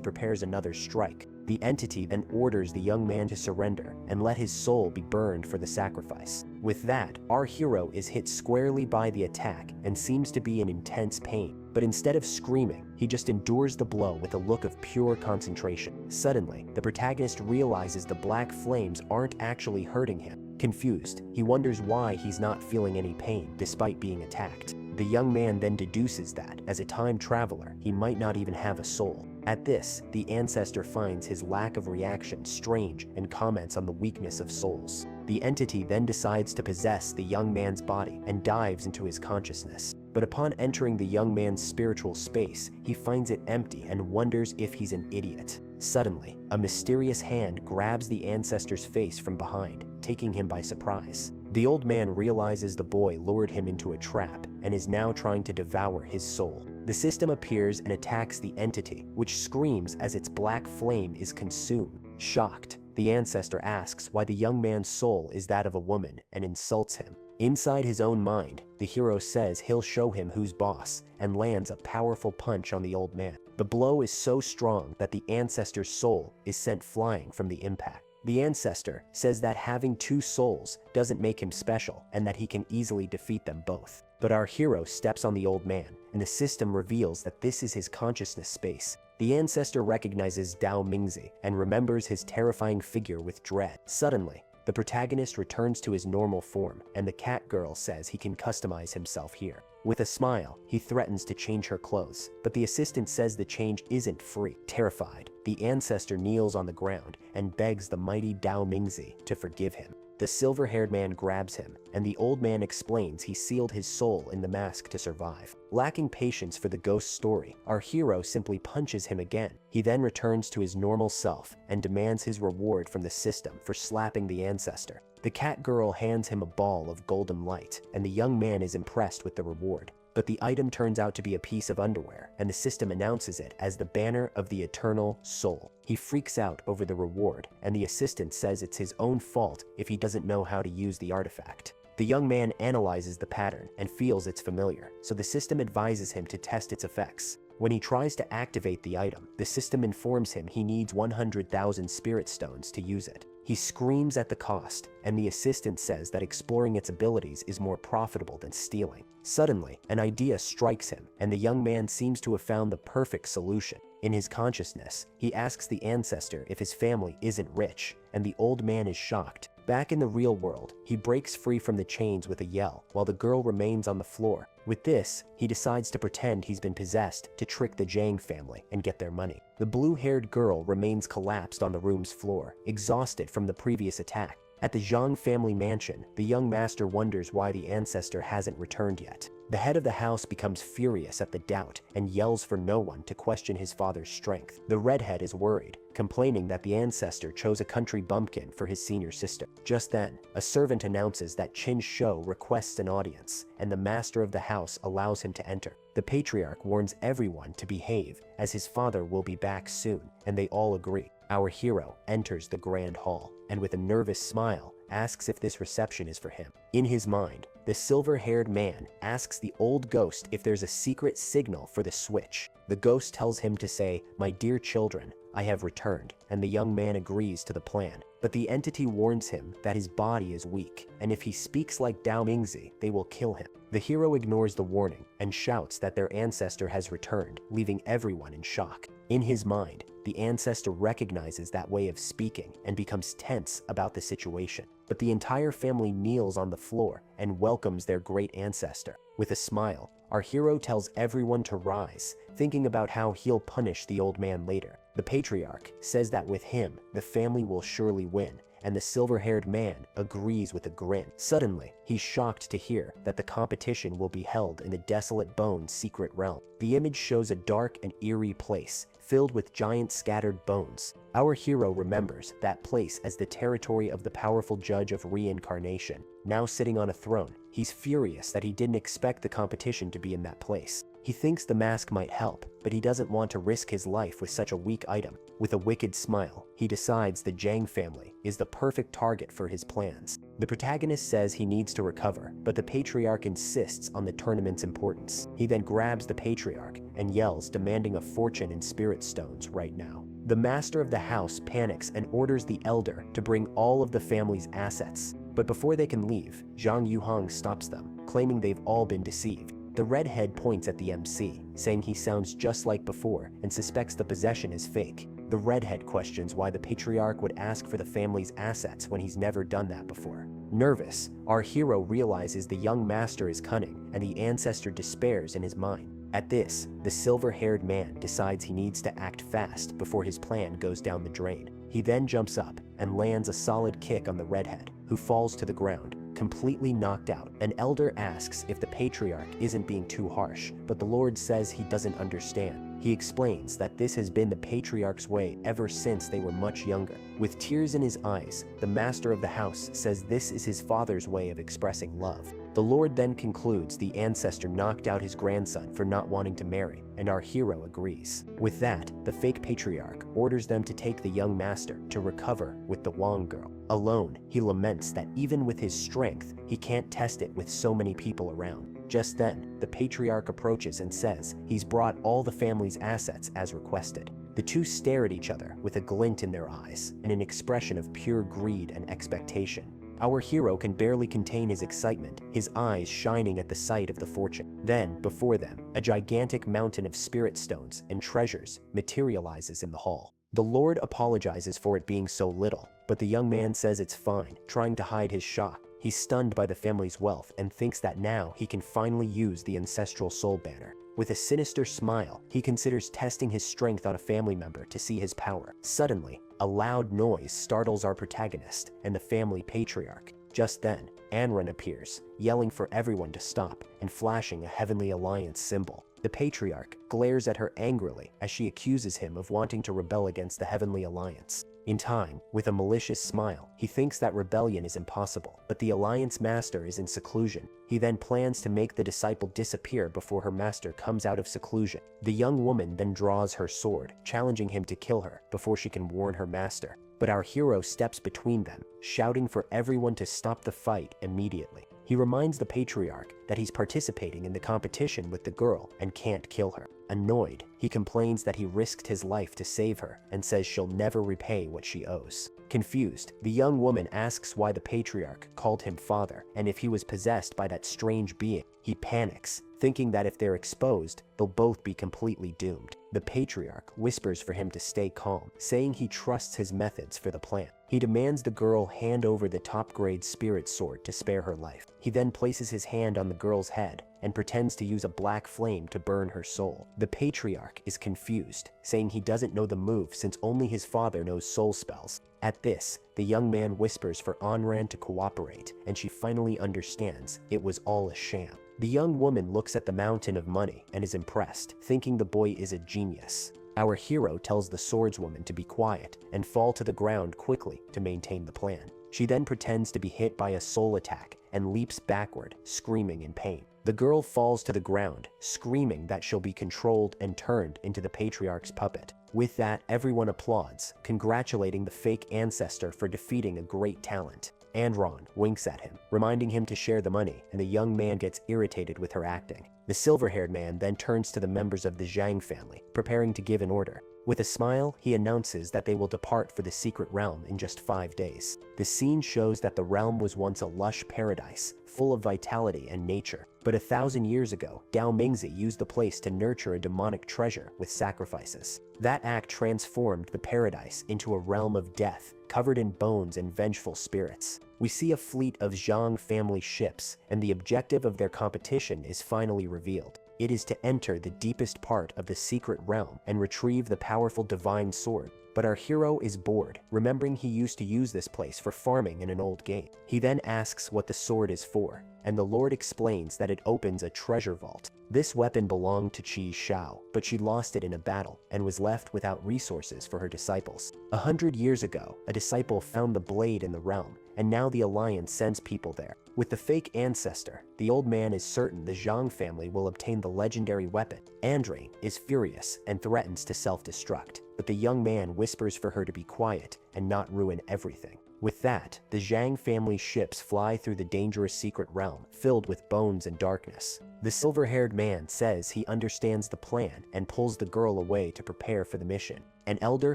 prepares another strike. The entity then orders the young man to surrender and let his soul be burned for the sacrifice. With that, our hero is hit squarely by the attack and seems to be in intense pain. But instead of screaming, he just endures the blow with a look of pure concentration. Suddenly, the protagonist realizes the black flames aren't actually hurting him. Confused, he wonders why he's not feeling any pain despite being attacked. The young man then deduces that, as a time traveler, he might not even have a soul. At this, the ancestor finds his lack of reaction strange and comments on the weakness of souls. The entity then decides to possess the young man's body and dives into his consciousness. But upon entering the young man's spiritual space, he finds it empty and wonders if he's an idiot. Suddenly, a mysterious hand grabs the ancestor's face from behind, taking him by surprise. The old man realizes the boy lured him into a trap and is now trying to devour his soul. The system appears and attacks the entity, which screams as its black flame is consumed. Shocked, the ancestor asks why the young man's soul is that of a woman and insults him. Inside his own mind, the hero says he'll show him who's boss and lands a powerful punch on the old man. The blow is so strong that the ancestor's soul is sent flying from the impact. The ancestor says that having two souls doesn't make him special and that he can easily defeat them both. But our hero steps on the old man, and the system reveals that this is his consciousness space. The ancestor recognizes Dao Mingzi and remembers his terrifying figure with dread. Suddenly, the protagonist returns to his normal form, and the cat girl says he can customize himself here. With a smile, he threatens to change her clothes, but the assistant says the change isn't free. Terrified, the ancestor kneels on the ground and begs the mighty Dao Mingzi to forgive him. The silver-haired man grabs him, and the old man explains he sealed his soul in the mask to survive. Lacking patience for the ghost story, our hero simply punches him again. He then returns to his normal self and demands his reward from the system for slapping the ancestor. The cat girl hands him a ball of golden light, and the young man is impressed with the reward. But the item turns out to be a piece of underwear, and the system announces it as the banner of the eternal soul. He freaks out over the reward, and the assistant says it's his own fault if he doesn't know how to use the artifact. The young man analyzes the pattern and feels it's familiar, so the system advises him to test its effects. When he tries to activate the item, the system informs him he needs 100,000 spirit stones to use it. He screams at the cost, and the assistant says that exploring its abilities is more profitable than stealing. Suddenly, an idea strikes him, and the young man seems to have found the perfect solution. In his consciousness, he asks the ancestor if his family isn't rich, and the old man is shocked. Back in the real world, he breaks free from the chains with a yell, while the girl remains on the floor. With this, he decides to pretend he's been possessed to trick the Zhang family and get their money. The blue-haired girl remains collapsed on the room's floor, exhausted from the previous attack. At the Zhang family mansion, the young master wonders why the ancestor hasn't returned yet. The head of the house becomes furious at the doubt and yells for no one to question his father's strength. The redhead is worried, complaining that the ancestor chose a country bumpkin for his senior sister. Just then, a servant announces that Qin Shou requests an audience, and the master of the house allows him to enter. The patriarch warns everyone to behave, as his father will be back soon, and they all agree. Our hero enters the grand hall, and with a nervous smile, asks if this reception is for him. In his mind, the silver-haired man asks the old ghost if there's a secret signal for the switch. The ghost tells him to say, "My dear children, I have returned," and the young man agrees to the plan. But the entity warns him that his body is weak, and if he speaks like Dao Mingzi, they will kill him. The hero ignores the warning and shouts that their ancestor has returned, leaving everyone in shock. In his mind, the ancestor recognizes that way of speaking and becomes tense about the situation. But the entire family kneels on the floor and welcomes their great ancestor. With a smile, our hero tells everyone to rise, thinking about how he'll punish the old man later. The patriarch says that with him, the family will surely win, and the silver-haired man agrees with a grin. Suddenly, he's shocked to hear that the competition will be held in the Desolate Bones secret realm. The image shows a dark and eerie place, filled with giant scattered bones. Our hero remembers that place as the territory of the powerful judge of reincarnation. Now sitting on a throne, he's furious that he didn't expect the competition to be in that place. He thinks the mask might help, but he doesn't want to risk his life with such a weak item. With a wicked smile, he decides the Zhang family is the perfect target for his plans. The protagonist says he needs to recover, but the patriarch insists on the tournament's importance. He then grabs the patriarch and yells, demanding a fortune in spirit stones right now. The master of the house panics and orders the elder to bring all of the family's assets. But before they can leave, Zhang Yuhang stops them, claiming they've all been deceived. The redhead points at the MC, saying he sounds just like before and suspects the possession is fake. The redhead questions why the patriarch would ask for the family's assets when he's never done that before. Nervous, our hero realizes the young master is cunning and the ancestor despairs in his mind. At this, the silver-haired man decides he needs to act fast before his plan goes down the drain. He then jumps up and lands a solid kick on the redhead, who falls to the ground, completely knocked out. An elder asks if the patriarch isn't being too harsh, but the Lord says he doesn't understand. He explains that this has been the patriarch's way ever since they were much younger. With tears in his eyes, the master of the house says this is his father's way of expressing love. The Lord then concludes the ancestor knocked out his grandson for not wanting to marry, and our hero agrees. With that, the fake patriarch orders them to take the young master to recover with the Wang girl. Alone, he laments that even with his strength, he can't test it with so many people around. Just then, the patriarch approaches and says he's brought all the family's assets as requested. The two stare at each other with a glint in their eyes and an expression of pure greed and expectation. Our hero can barely contain his excitement, his eyes shining at the sight of the fortune. Then, before them, a gigantic mountain of spirit stones and treasures materializes in the hall. The Lord apologizes for it being so little, but the young man says it's fine, trying to hide his shock. He's stunned by the family's wealth and thinks that now he can finally use the ancestral soul banner. With a sinister smile, he considers testing his strength on a family member to see his power. Suddenly, a loud noise startles our protagonist and the family patriarch. Just then, Anran appears, yelling for everyone to stop and flashing a Heavenly Alliance symbol. The patriarch glares at her angrily as she accuses him of wanting to rebel against the Heavenly Alliance. In time, with a malicious smile, he thinks that rebellion is impossible, but the Alliance master is in seclusion. He then plans to make the disciple disappear before her master comes out of seclusion. The young woman then draws her sword, challenging him to kill her before she can warn her master. But our hero steps between them, shouting for everyone to stop the fight immediately. He reminds the patriarch that he's participating in the competition with the girl and can't kill her. Annoyed, he complains that he risked his life to save her and says she'll never repay what she owes. Confused, the young woman asks why the patriarch called him father and if he was possessed by that strange being. He panics, thinking that if they're exposed, they'll both be completely doomed. The patriarch whispers for him to stay calm, saying he trusts his methods for the plan. He demands the girl hand over the top-grade spirit sword to spare her life. He then places his hand on the girl's head and pretends to use a black flame to burn her soul. The patriarch is confused, saying he doesn't know the move since only his father knows soul spells. At this, the young man whispers for Anran to cooperate, and she finally understands it was all a sham. The young woman looks at the mountain of money and is impressed, thinking the boy is a genius. Our hero tells the swordswoman to be quiet and fall to the ground quickly to maintain the plan. She then pretends to be hit by a soul attack and leaps backward, screaming in pain. The girl falls to the ground, screaming that she'll be controlled and turned into the patriarch's puppet. With that, everyone applauds, congratulating the fake ancestor for defeating a great talent. Anron winks at him, reminding him to share the money, and the young man gets irritated with her acting. The silver-haired man then turns to the members of the Zhang family, preparing to give an order. With a smile, he announces that they will depart for the secret realm in just 5 days. The scene shows that the realm was once a lush paradise, full of vitality and nature. But 1,000 years ago, Dao Mingzi used the place to nurture a demonic treasure with sacrifices. That act transformed the paradise into a realm of death, covered in bones and vengeful spirits. We see a fleet of Zhang family ships, and the objective of their competition is finally revealed. It is to enter the deepest part of the secret realm and retrieve the powerful divine sword. But our hero is bored, remembering he used to use this place for farming in an old game. He then asks what the sword is for, and the Lord explains that it opens a treasure vault. This weapon belonged to Qi Shao, but she lost it in a battle and was left without resources for her disciples. 100 years ago, a disciple found the blade in the realm, and now the Alliance sends people there. With the fake ancestor, the old man is certain the Zhang family will obtain the legendary weapon. Andre is furious and threatens to self-destruct, but the young man whispers for her to be quiet and not ruin everything. With that, the Zhang family ships fly through the dangerous secret realm, filled with bones and darkness. The silver-haired man says he understands the plan and pulls the girl away to prepare for the mission. An elder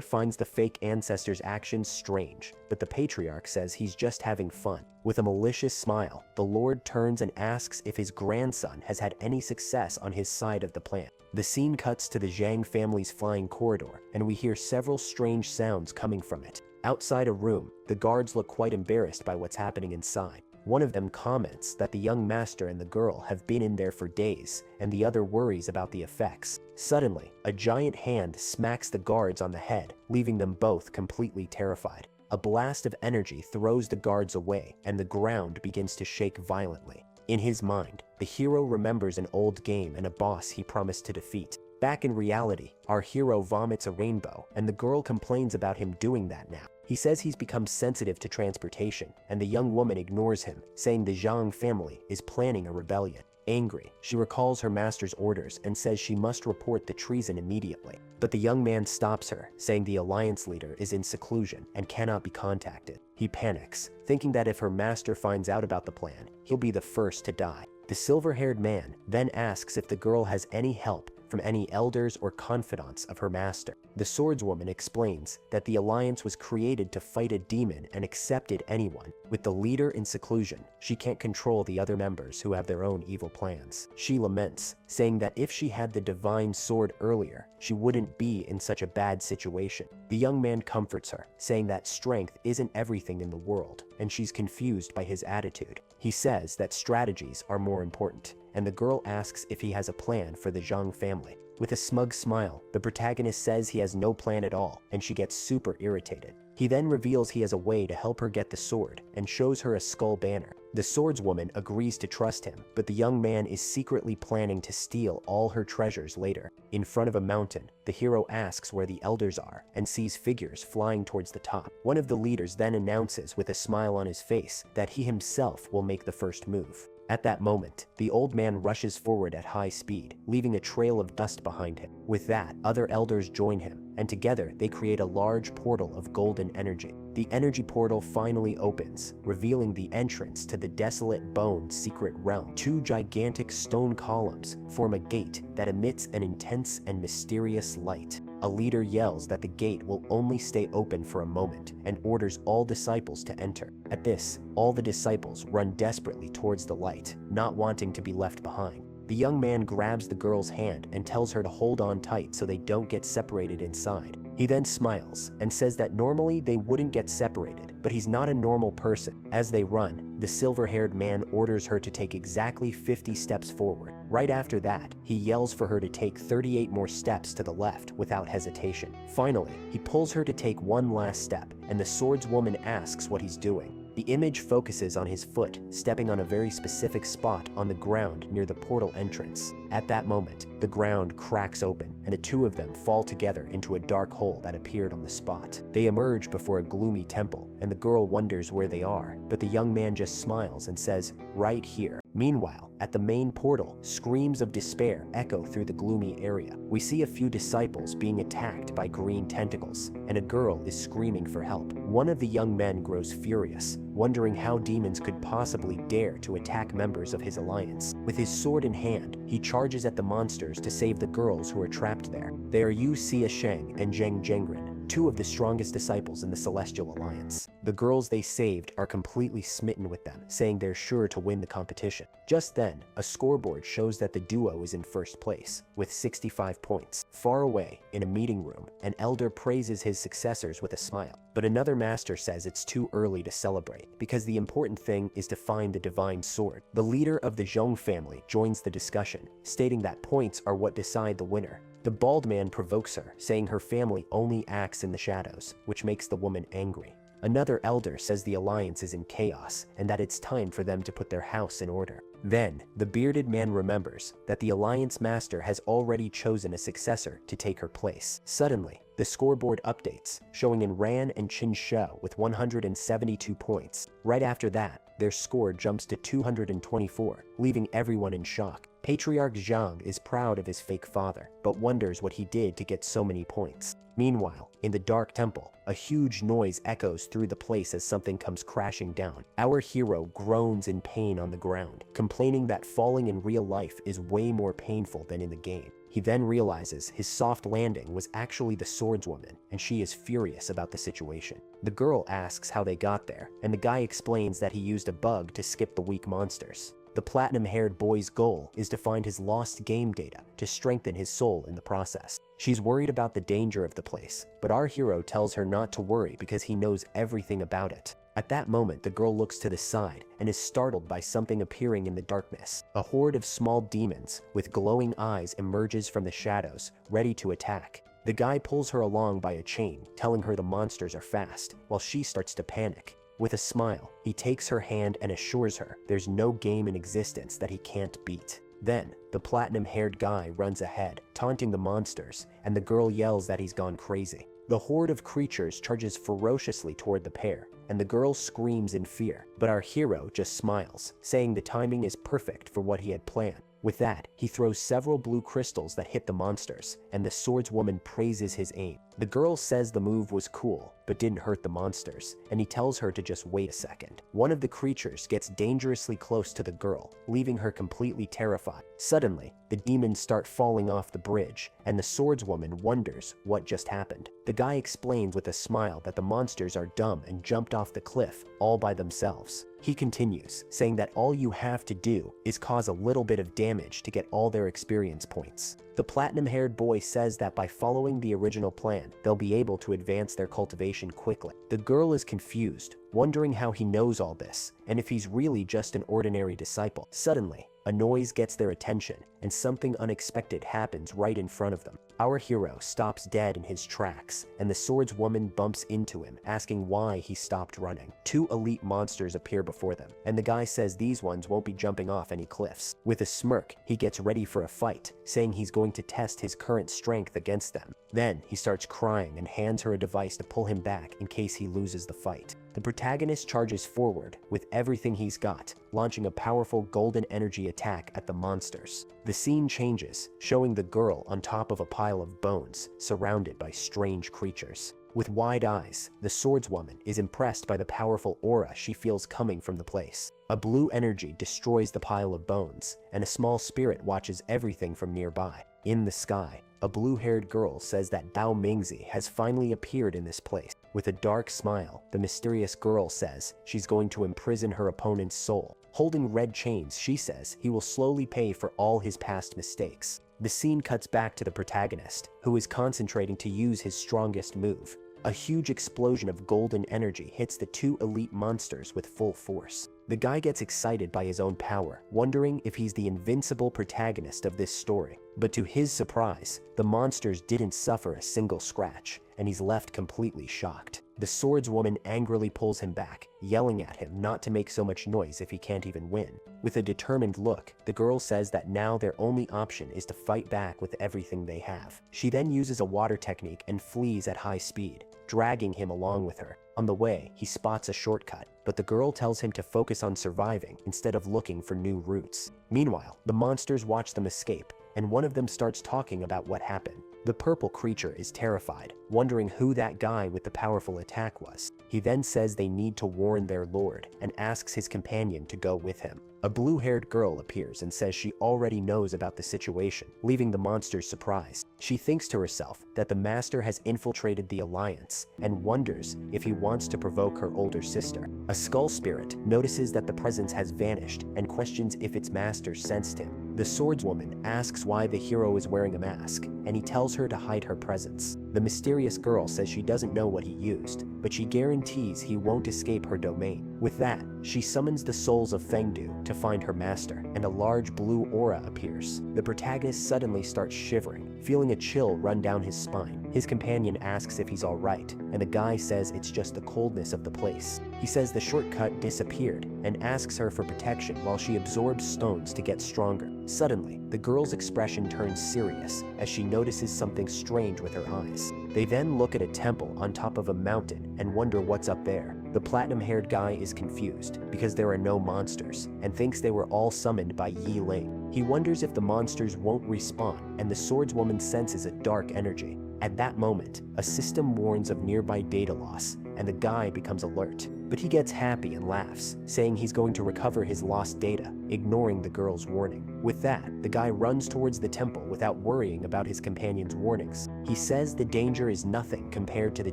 finds the fake ancestor's actions strange, but the patriarch says he's just having fun. With a malicious smile, the Lord turns and asks if his grandson has had any success on his side of the plan. The scene cuts to the Zhang family's flying corridor, and we hear several strange sounds coming from it. Outside a room, the guards look quite embarrassed by what's happening inside. One of them comments that the young master and the girl have been in there for days, and the other worries about the effects. Suddenly, a giant hand smacks the guards on the head, leaving them both completely terrified. A blast of energy throws the guards away, and the ground begins to shake violently. In his mind, the hero remembers an old game and a boss he promised to defeat. Back in reality, our hero vomits a rainbow, and the girl complains about him doing that now. He says he's become sensitive to transportation, and the young woman ignores him, saying the Zhang family is planning a rebellion. Angry, she recalls her master's orders and says she must report the treason immediately. But the young man stops her, saying the alliance leader is in seclusion and cannot be contacted. He panics, thinking that if her master finds out about the plan, he'll be the first to die. The silver-haired man then asks if the girl has any help from any elders or confidants of her master. The swordswoman explains that the alliance was created to fight a demon and accepted anyone. With the leader in seclusion, she can't control the other members who have their own evil plans. She laments, saying that if she had the divine sword earlier, she wouldn't be in such a bad situation. The young man comforts her, saying that strength isn't everything in the world, and she's confused by his attitude. He says that strategies are more important, and the girl asks if he has a plan for the Zhang family. With a smug smile, the protagonist says he has no plan at all, and she gets super irritated. He then reveals he has a way to help her get the sword, and shows her a skull banner. The swordswoman agrees to trust him, but the young man is secretly planning to steal all her treasures later. In front of a mountain, the hero asks where the elders are, and sees figures flying towards the top. One of the leaders then announces with a smile on his face that he himself will make the first move. At that moment, the old man rushes forward at high speed, leaving a trail of dust behind him. With that, other elders join him, and together they create a large portal of golden energy. The energy portal finally opens, revealing the entrance to the desolate bone secret realm. 2 gigantic stone columns form a gate that emits an intense and mysterious light. A leader yells that the gate will only stay open for a moment and orders all disciples to enter. At this, all the disciples run desperately towards the light, not wanting to be left behind. The young man grabs the girl's hand and tells her to hold on tight so they don't get separated inside. He then smiles and says that normally they wouldn't get separated, but he's not a normal person. As they run, the silver-haired man orders her to take exactly 50 steps forward. Right after that, he yells for her to take 38 more steps to the left without hesitation. Finally, he pulls her to take one last step, and the swordswoman asks what he's doing. The image focuses on his foot, stepping on a very specific spot on the ground near the portal entrance. At that moment, the ground cracks open, and the two of them fall together into a dark hole that appeared on the spot. They emerge before a gloomy temple, and the girl wonders where they are, but the young man just smiles and says, "Right here." Meanwhile, at the main portal, screams of despair echo through the gloomy area. We see a few disciples being attacked by green tentacles, and a girl is screaming for help. One of the young men grows furious, wondering how demons could possibly dare to attack members of his alliance. With his sword in hand, he charges at the monsters to save the girls who are trapped there. They are Yu Xia Sheng and Zheng Zhengren, two of the strongest disciples in the Celestial Alliance. The girls they saved are completely smitten with them, saying they're sure to win the competition. Just then, a scoreboard shows that the duo is in first place, with 65 points. Far away, in a meeting room, an elder praises his successors with a smile. But another master says it's too early to celebrate, because the important thing is to find the divine sword. The leader of the Zhong family joins the discussion, stating that points are what decide the winner. The bald man provokes her, saying her family only acts in the shadows, which makes the woman angry. Another elder says the alliance is in chaos, and that it's time for them to put their house in order. Then, the bearded man remembers that the alliance master has already chosen a successor to take her place. Suddenly, the scoreboard updates, showing in Ran and Qin Shou with 172 points. Right after that, their score jumps to 224, leaving everyone in shock. Patriarch Zhang is proud of his fake father, but wonders what he did to get so many points. Meanwhile, in the dark temple, a huge noise echoes through the place as something comes crashing down. Our hero groans in pain on the ground, complaining that falling in real life is way more painful than in the game. He then realizes his soft landing was actually the swordswoman, and she is furious about the situation. The girl asks how they got there, and the guy explains that he used a bug to skip the weak monsters. The platinum-haired boy's goal is to find his lost game data to strengthen his soul in the process. She's worried about the danger of the place, but our hero tells her not to worry because he knows everything about it. At that moment, the girl looks to the side and is startled by something appearing in the darkness. A horde of small demons with glowing eyes emerges from the shadows, ready to attack. The guy pulls her along by a chain, telling her the monsters are fast, while she starts to panic. With a smile, he takes her hand and assures her there's no game in existence that he can't beat. Then, the platinum-haired guy runs ahead, taunting the monsters, and the girl yells that he's gone crazy. The horde of creatures charges ferociously toward the pair, and the girl screams in fear, but our hero just smiles, saying the timing is perfect for what he had planned. With that, he throws several blue crystals that hit the monsters, and the swordswoman praises his aim. The girl says the move was cool, but didn't hurt the monsters, and he tells her to just wait a second. One of the creatures gets dangerously close to the girl, leaving her completely terrified. Suddenly, the demons start falling off the bridge, and the swordswoman wonders what just happened. The guy explains with a smile that the monsters are dumb and jumped off the cliff all by themselves. He continues, saying that all you have to do is cause a little bit of damage to get all their experience points. The platinum-haired boy says that by following the original plan, they'll be able to advance their cultivation quickly. The girl is confused, wondering how he knows all this, and if he's really just an ordinary disciple. Suddenly, a noise gets their attention, and something unexpected happens right in front of them. Our hero stops dead in his tracks, and the swordswoman bumps into him, asking why he stopped running. Two elite monsters appear before them, and the guy says these ones won't be jumping off any cliffs. With a smirk, he gets ready for a fight, saying he's going to test his current strength against them. Then, he starts crying and hands her a device to pull him back in case he loses the fight. The protagonist charges forward with everything he's got, launching a powerful golden energy attack at the monsters. The scene changes, showing the girl on top of a pile of bones, surrounded by strange creatures. With wide eyes, the swordswoman is impressed by the powerful aura she feels coming from the place. A blue energy destroys the pile of bones, and a small spirit watches everything from nearby. In the sky, a blue-haired girl says that Dao Mingzi has finally appeared in this place. With a dark smile, the mysterious girl says she's going to imprison her opponent's soul. Holding red chains, she says he will slowly pay for all his past mistakes. The scene cuts back to the protagonist, who is concentrating to use his strongest move. A huge explosion of golden energy hits the two elite monsters with full force. The guy gets excited by his own power, wondering if he's the invincible protagonist of this story. But to his surprise, the monsters didn't suffer a single scratch, and he's left completely shocked. The swordswoman angrily pulls him back, yelling at him not to make so much noise if he can't even win. With a determined look, the girl says that now their only option is to fight back with everything they have. She then uses a water technique and flees at high speed, dragging him along with her. On the way, he spots a shortcut, but the girl tells him to focus on surviving instead of looking for new routes. Meanwhile, the monsters watch them escape, and one of them starts talking about what happened. The purple creature is terrified, wondering who that guy with the powerful attack was. He then says they need to warn their lord and asks his companion to go with him. A blue-haired girl appears and says she already knows about the situation, leaving the monsters surprised. She thinks to herself that the master has infiltrated the alliance and wonders if he wants to provoke her older sister. A skull spirit notices that the presence has vanished and questions if its master sensed him. The swordswoman asks why the hero is wearing a mask, and he tells her to hide her presence. The mysterious girl says she doesn't know what he used, but she guarantees he won't escape her domain. With that, she summons the souls of Fengdu to find her master, and a large blue aura appears. The protagonist suddenly starts shivering, feeling a chill run down his spine. His companion asks if he's alright, and the guy says it's just the coldness of the place. He says the shortcut disappeared and asks her for protection while she absorbs stones to get stronger. Suddenly, the girl's expression turns serious as she notices something strange with her eyes. They then look at a temple on top of a mountain and wonder what's up there. The platinum-haired guy is confused because there are no monsters and thinks they were all summoned by Yi Ling. He wonders if the monsters won't respawn, and the swordswoman senses a dark energy. At that moment, a system warns of nearby data loss, and the guy becomes alert. But he gets happy and laughs, saying he's going to recover his lost data, ignoring the girl's warning. With that, the guy runs towards the temple without worrying about his companion's warnings. He says the danger is nothing compared to the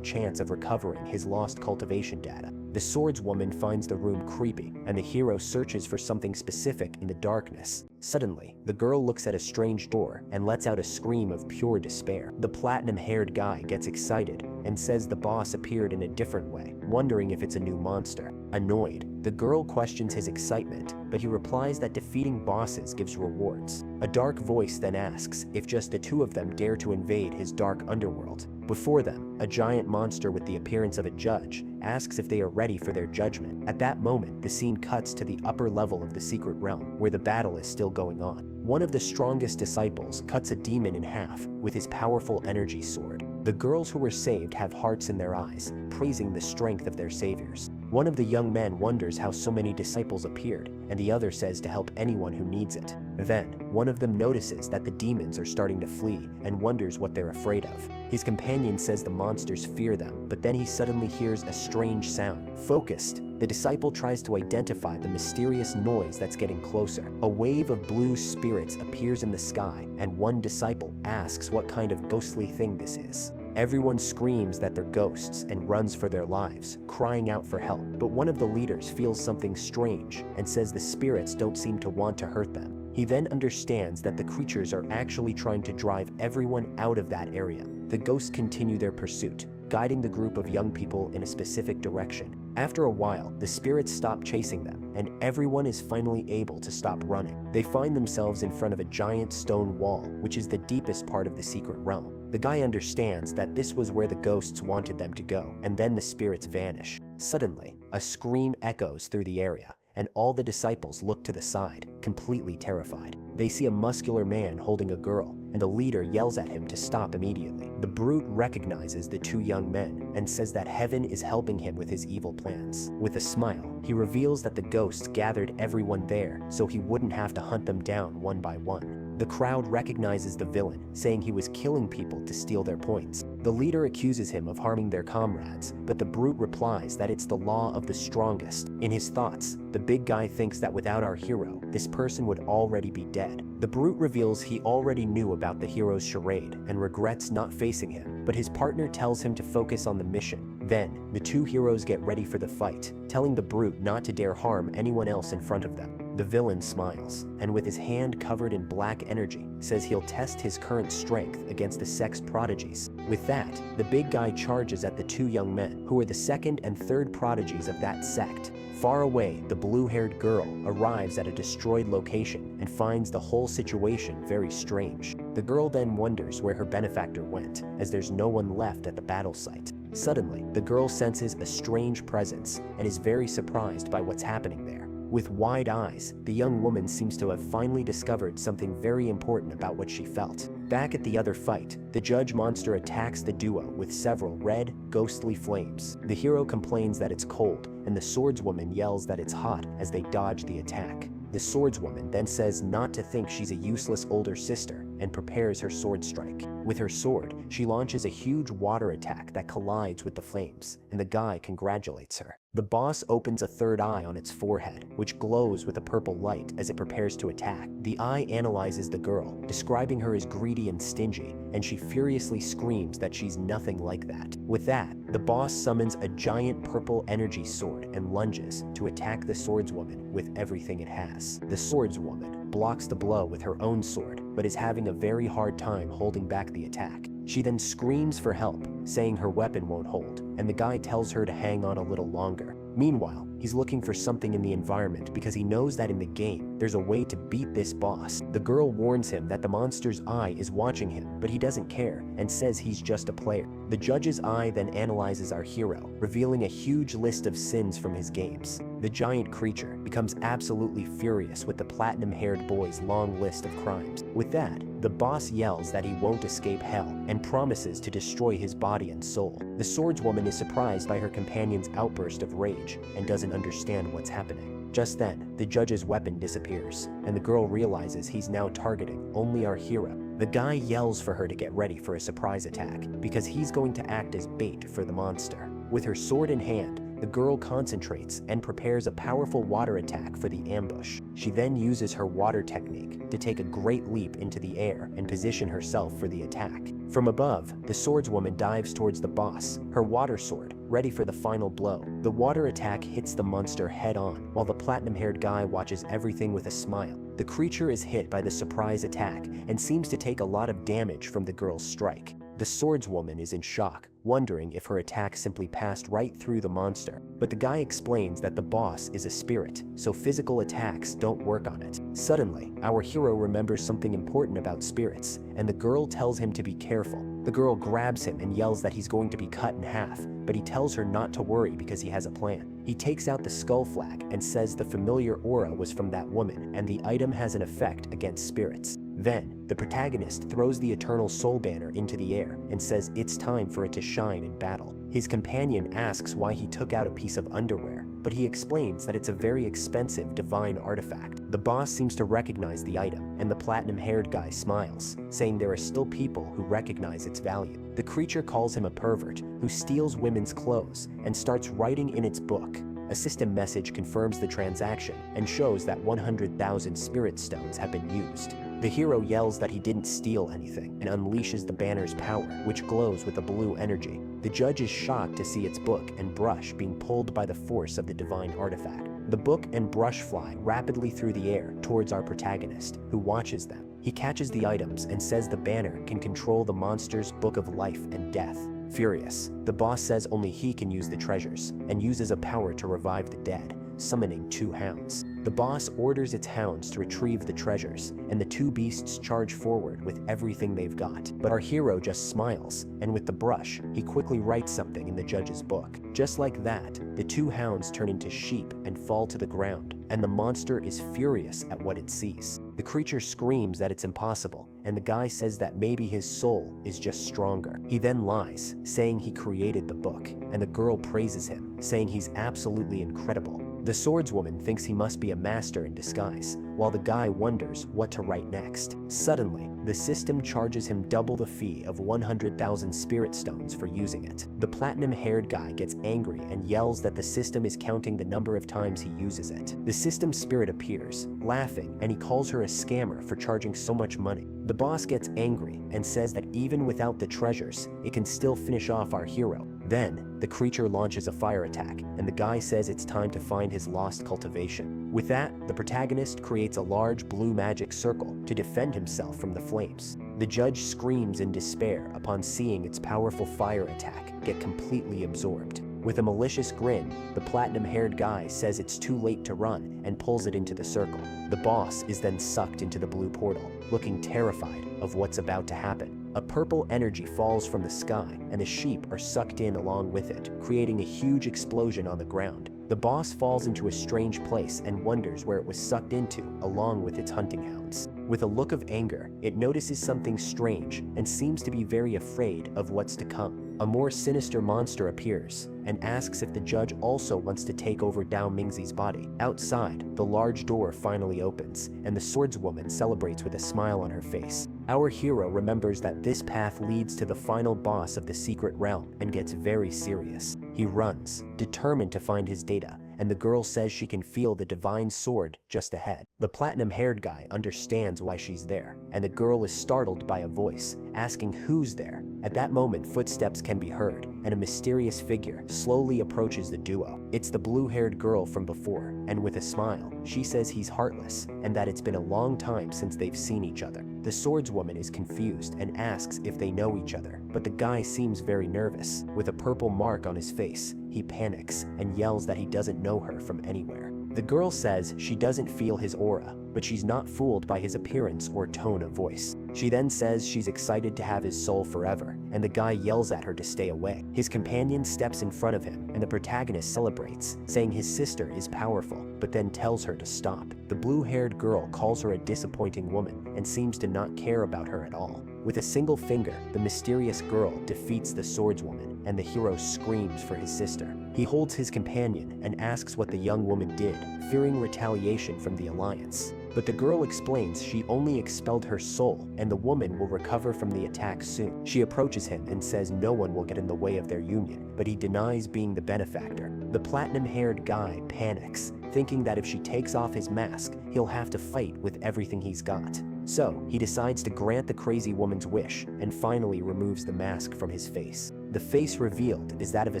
chance of recovering his lost cultivation data. The swordswoman finds the room creepy, and the hero searches for something specific in the darkness. Suddenly, the girl looks at a strange door and lets out a scream of pure despair. The platinum-haired guy gets excited and says the boss appeared in a different way, wondering if it's a new monster. Annoyed, the girl questions his excitement, but he replies that defeating bosses gives rewards. A dark voice then asks if just the two of them dare to invade his dark underworld. Before them, a giant monster with the appearance of a judge asks if they are ready for their judgment. At that moment, the scene cuts to the upper level of the secret realm, where the battle is still going on. One of the strongest disciples cuts a demon in half with his powerful energy sword. The girls who were saved have hearts in their eyes, praising the strength of their saviors. One of the young men wonders how so many disciples appeared, and the other says to help anyone who needs it. Then, one of them notices that the demons are starting to flee and wonders what they're afraid of. His companion says the monsters fear them, but then he suddenly hears a strange sound. Focused, the disciple tries to identify the mysterious noise that's getting closer. A wave of blue spirits appears in the sky, and one disciple asks what kind of ghostly thing this is. Everyone screams that they're ghosts and runs for their lives, crying out for help. But one of the leaders feels something strange and says the spirits don't seem to want to hurt them. He then understands that the creatures are actually trying to drive everyone out of that area. The ghosts continue their pursuit, guiding the group of young people in a specific direction. After a while, the spirits stop chasing them, and everyone is finally able to stop running. They find themselves in front of a giant stone wall, which is the deepest part of the secret realm. The guy understands that this was where the ghosts wanted them to go, and then the spirits vanish. Suddenly, a scream echoes through the area, and all the disciples look to the side, completely terrified. They see a muscular man holding a girl, and the leader yells at him to stop immediately. The brute recognizes the two young men and says that heaven is helping him with his evil plans. With a smile, he reveals that the ghosts gathered everyone there so he wouldn't have to hunt them down one by one. The crowd recognizes the villain, saying he was killing people to steal their points. The leader accuses him of harming their comrades, but the brute replies that it's the law of the strongest. In his thoughts, the big guy thinks that without our hero, this person would already be dead. The brute reveals he already knew about the hero's charade and regrets not facing him, but his partner tells him to focus on the mission. Then, the two heroes get ready for the fight, telling the brute not to dare harm anyone else in front of them. The villain smiles, and with his hand covered in black energy, says he'll test his current strength against the sex prodigies. With that, the big guy charges at the two young men, who are the second and third prodigies of that sect. Far away, the blue-haired girl arrives at a destroyed location and finds the whole situation very strange. The girl then wonders where her benefactor went, as there's no one left at the battle site. Suddenly, the girl senses a strange presence and is very surprised by what's happening there. With wide eyes, the young woman seems to have finally discovered something very important about what she felt. Back at the other fight, the judge monster attacks the duo with several red, ghostly flames. The hero complains that it's cold, and the swordswoman yells that it's hot as they dodge the attack. The swordswoman then says not to think she's a useless older sister and prepares her sword strike. With her sword, she launches a huge water attack that collides with the flames, and the guy congratulates her. The boss opens a third eye on its forehead, which glows with a purple light as it prepares to attack. The eye analyzes the girl, describing her as greedy and stingy, and she furiously screams that she's nothing like that. With that, the boss summons a giant purple energy sword and lunges to attack the swordswoman with everything it has. The swordswoman blocks the blow with her own sword, but is having a very hard time holding back the attack. She then screams for help, saying her weapon won't hold, and the guy tells her to hang on a little longer. Meanwhile, he's looking for something in the environment because he knows that in the game, there's a way to beat this boss. The girl warns him that the monster's eye is watching him, but he doesn't care and says he's just a player. The judge's eye then analyzes our hero, revealing a huge list of sins from his games. The giant creature becomes absolutely furious with the platinum-haired boy's long list of crimes. With that, the boss yells that he won't escape hell and promises to destroy his body and soul. The swordswoman is surprised by her companion's outburst of rage and doesn't understand what's happening. Just then, the judge's weapon disappears, and the girl realizes he's now targeting only our hero. The guy yells for her to get ready for a surprise attack because he's going to act as bait for the monster. With her sword in hand, the girl concentrates and prepares a powerful water attack for the ambush. She then uses her water technique to take a great leap into the air and position herself for the attack. From above, the swordswoman dives towards the boss, her water sword, ready for the final blow. The water attack hits the monster head on, while the platinum-haired guy watches everything with a smile. The creature is hit by the surprise attack and seems to take a lot of damage from the girl's strike. The swordswoman is in shock, wondering if her attack simply passed right through the monster. But the guy explains that the boss is a spirit, so physical attacks don't work on it. Suddenly, our hero remembers something important about spirits, and the girl tells him to be careful. The girl grabs him and yells that he's going to be cut in half, but he tells her not to worry because he has a plan. He takes out the skull flag and says the familiar aura was from that woman, and the item has an effect against spirits. Then, the protagonist throws the Eternal Soul banner into the air and says it's time for it to shine in battle. His companion asks why he took out a piece of underwear, but he explains that it's a very expensive divine artifact. The boss seems to recognize the item, and the platinum-haired guy smiles, saying there are still people who recognize its value. The creature calls him a pervert who steals women's clothes and starts writing in its book. A system message confirms the transaction and shows that 100,000 spirit stones have been used. The hero yells that he didn't steal anything and unleashes the banner's power, which glows with a blue energy. The judge is shocked to see its book and brush being pulled by the force of the divine artifact. The book and brush fly rapidly through the air towards our protagonist, who watches them. He catches the items and says the banner can control the monster's book of life and death. Furious, the boss says only he can use the treasures and uses a power to revive the dead, summoning 2 hounds. The boss orders its hounds to retrieve the treasures, and the 2 beasts charge forward with everything they've got. But our hero just smiles, and with the brush, he quickly writes something in the judge's book. Just like that, the 2 hounds turn into sheep and fall to the ground, and the monster is furious at what it sees. The creature screams that it's impossible, and the guy says that maybe his soul is just stronger. He then lies, saying he created the book, and the girl praises him, saying he's absolutely incredible. The swordswoman thinks he must be a master in disguise, while the guy wonders what to write next. Suddenly, the system charges him double the fee of 100,000 spirit stones for using it. The platinum-haired guy gets angry and yells that the system is counting the number of times he uses it. The system spirit appears, laughing, and he calls her a scammer for charging so much money. The boss gets angry and says that even without the treasures, it can still finish off our hero. Then, the creature launches a fire attack, and the guy says it's time to find his lost cultivation. With that, the protagonist creates a large blue magic circle to defend himself from the flames. The judge screams in despair upon seeing its powerful fire attack get completely absorbed. With a malicious grin, the platinum-haired guy says it's too late to run and pulls it into the circle. The boss is then sucked into the blue portal, looking terrified of what's about to happen. A purple energy falls from the sky, and the sheep are sucked in along with it, creating a huge explosion on the ground. The boss falls into a strange place and wonders where it was sucked into, along with its hunting hounds. With a look of anger, it notices something strange and seems to be very afraid of what's to come. A more sinister monster appears and asks if the judge also wants to take over Dao Mingzi's body. Outside, the large door finally opens, and the swordswoman celebrates with a smile on her face. Our hero remembers that this path leads to the final boss of the secret realm and gets very serious. He runs, determined to find his data, and the girl says she can feel the divine sword just ahead. The platinum-haired guy understands why she's there, and the girl is startled by a voice, asking who's there. At that moment, footsteps can be heard, and a mysterious figure slowly approaches the duo. It's the blue-haired girl from before, and with a smile, she says he's heartless, and that it's been a long time since they've seen each other. The swordswoman is confused and asks if they know each other, but the guy seems very nervous. With a purple mark on his face, he panics and yells that he doesn't know her from anywhere. The girl says she doesn't feel his aura, but she's not fooled by his appearance or tone of voice. She then says she's excited to have his soul forever, and the guy yells at her to stay away. His companion steps in front of him, and the protagonist celebrates, saying his sister is powerful, but then tells her to stop. The blue-haired girl calls her a disappointing woman and seems to not care about her at all. With a single finger, the mysterious girl defeats the swordswoman, and the hero screams for his sister. He holds his companion and asks what the young woman did, fearing retaliation from the Alliance. But the girl explains she only expelled her soul, and the woman will recover from the attack soon. She approaches him and says no one will get in the way of their union, but he denies being the benefactor. The platinum-haired guy panics, thinking that if she takes off his mask, he'll have to fight with everything he's got. So, he decides to grant the crazy woman's wish, and finally removes the mask from his face. The face revealed is that of a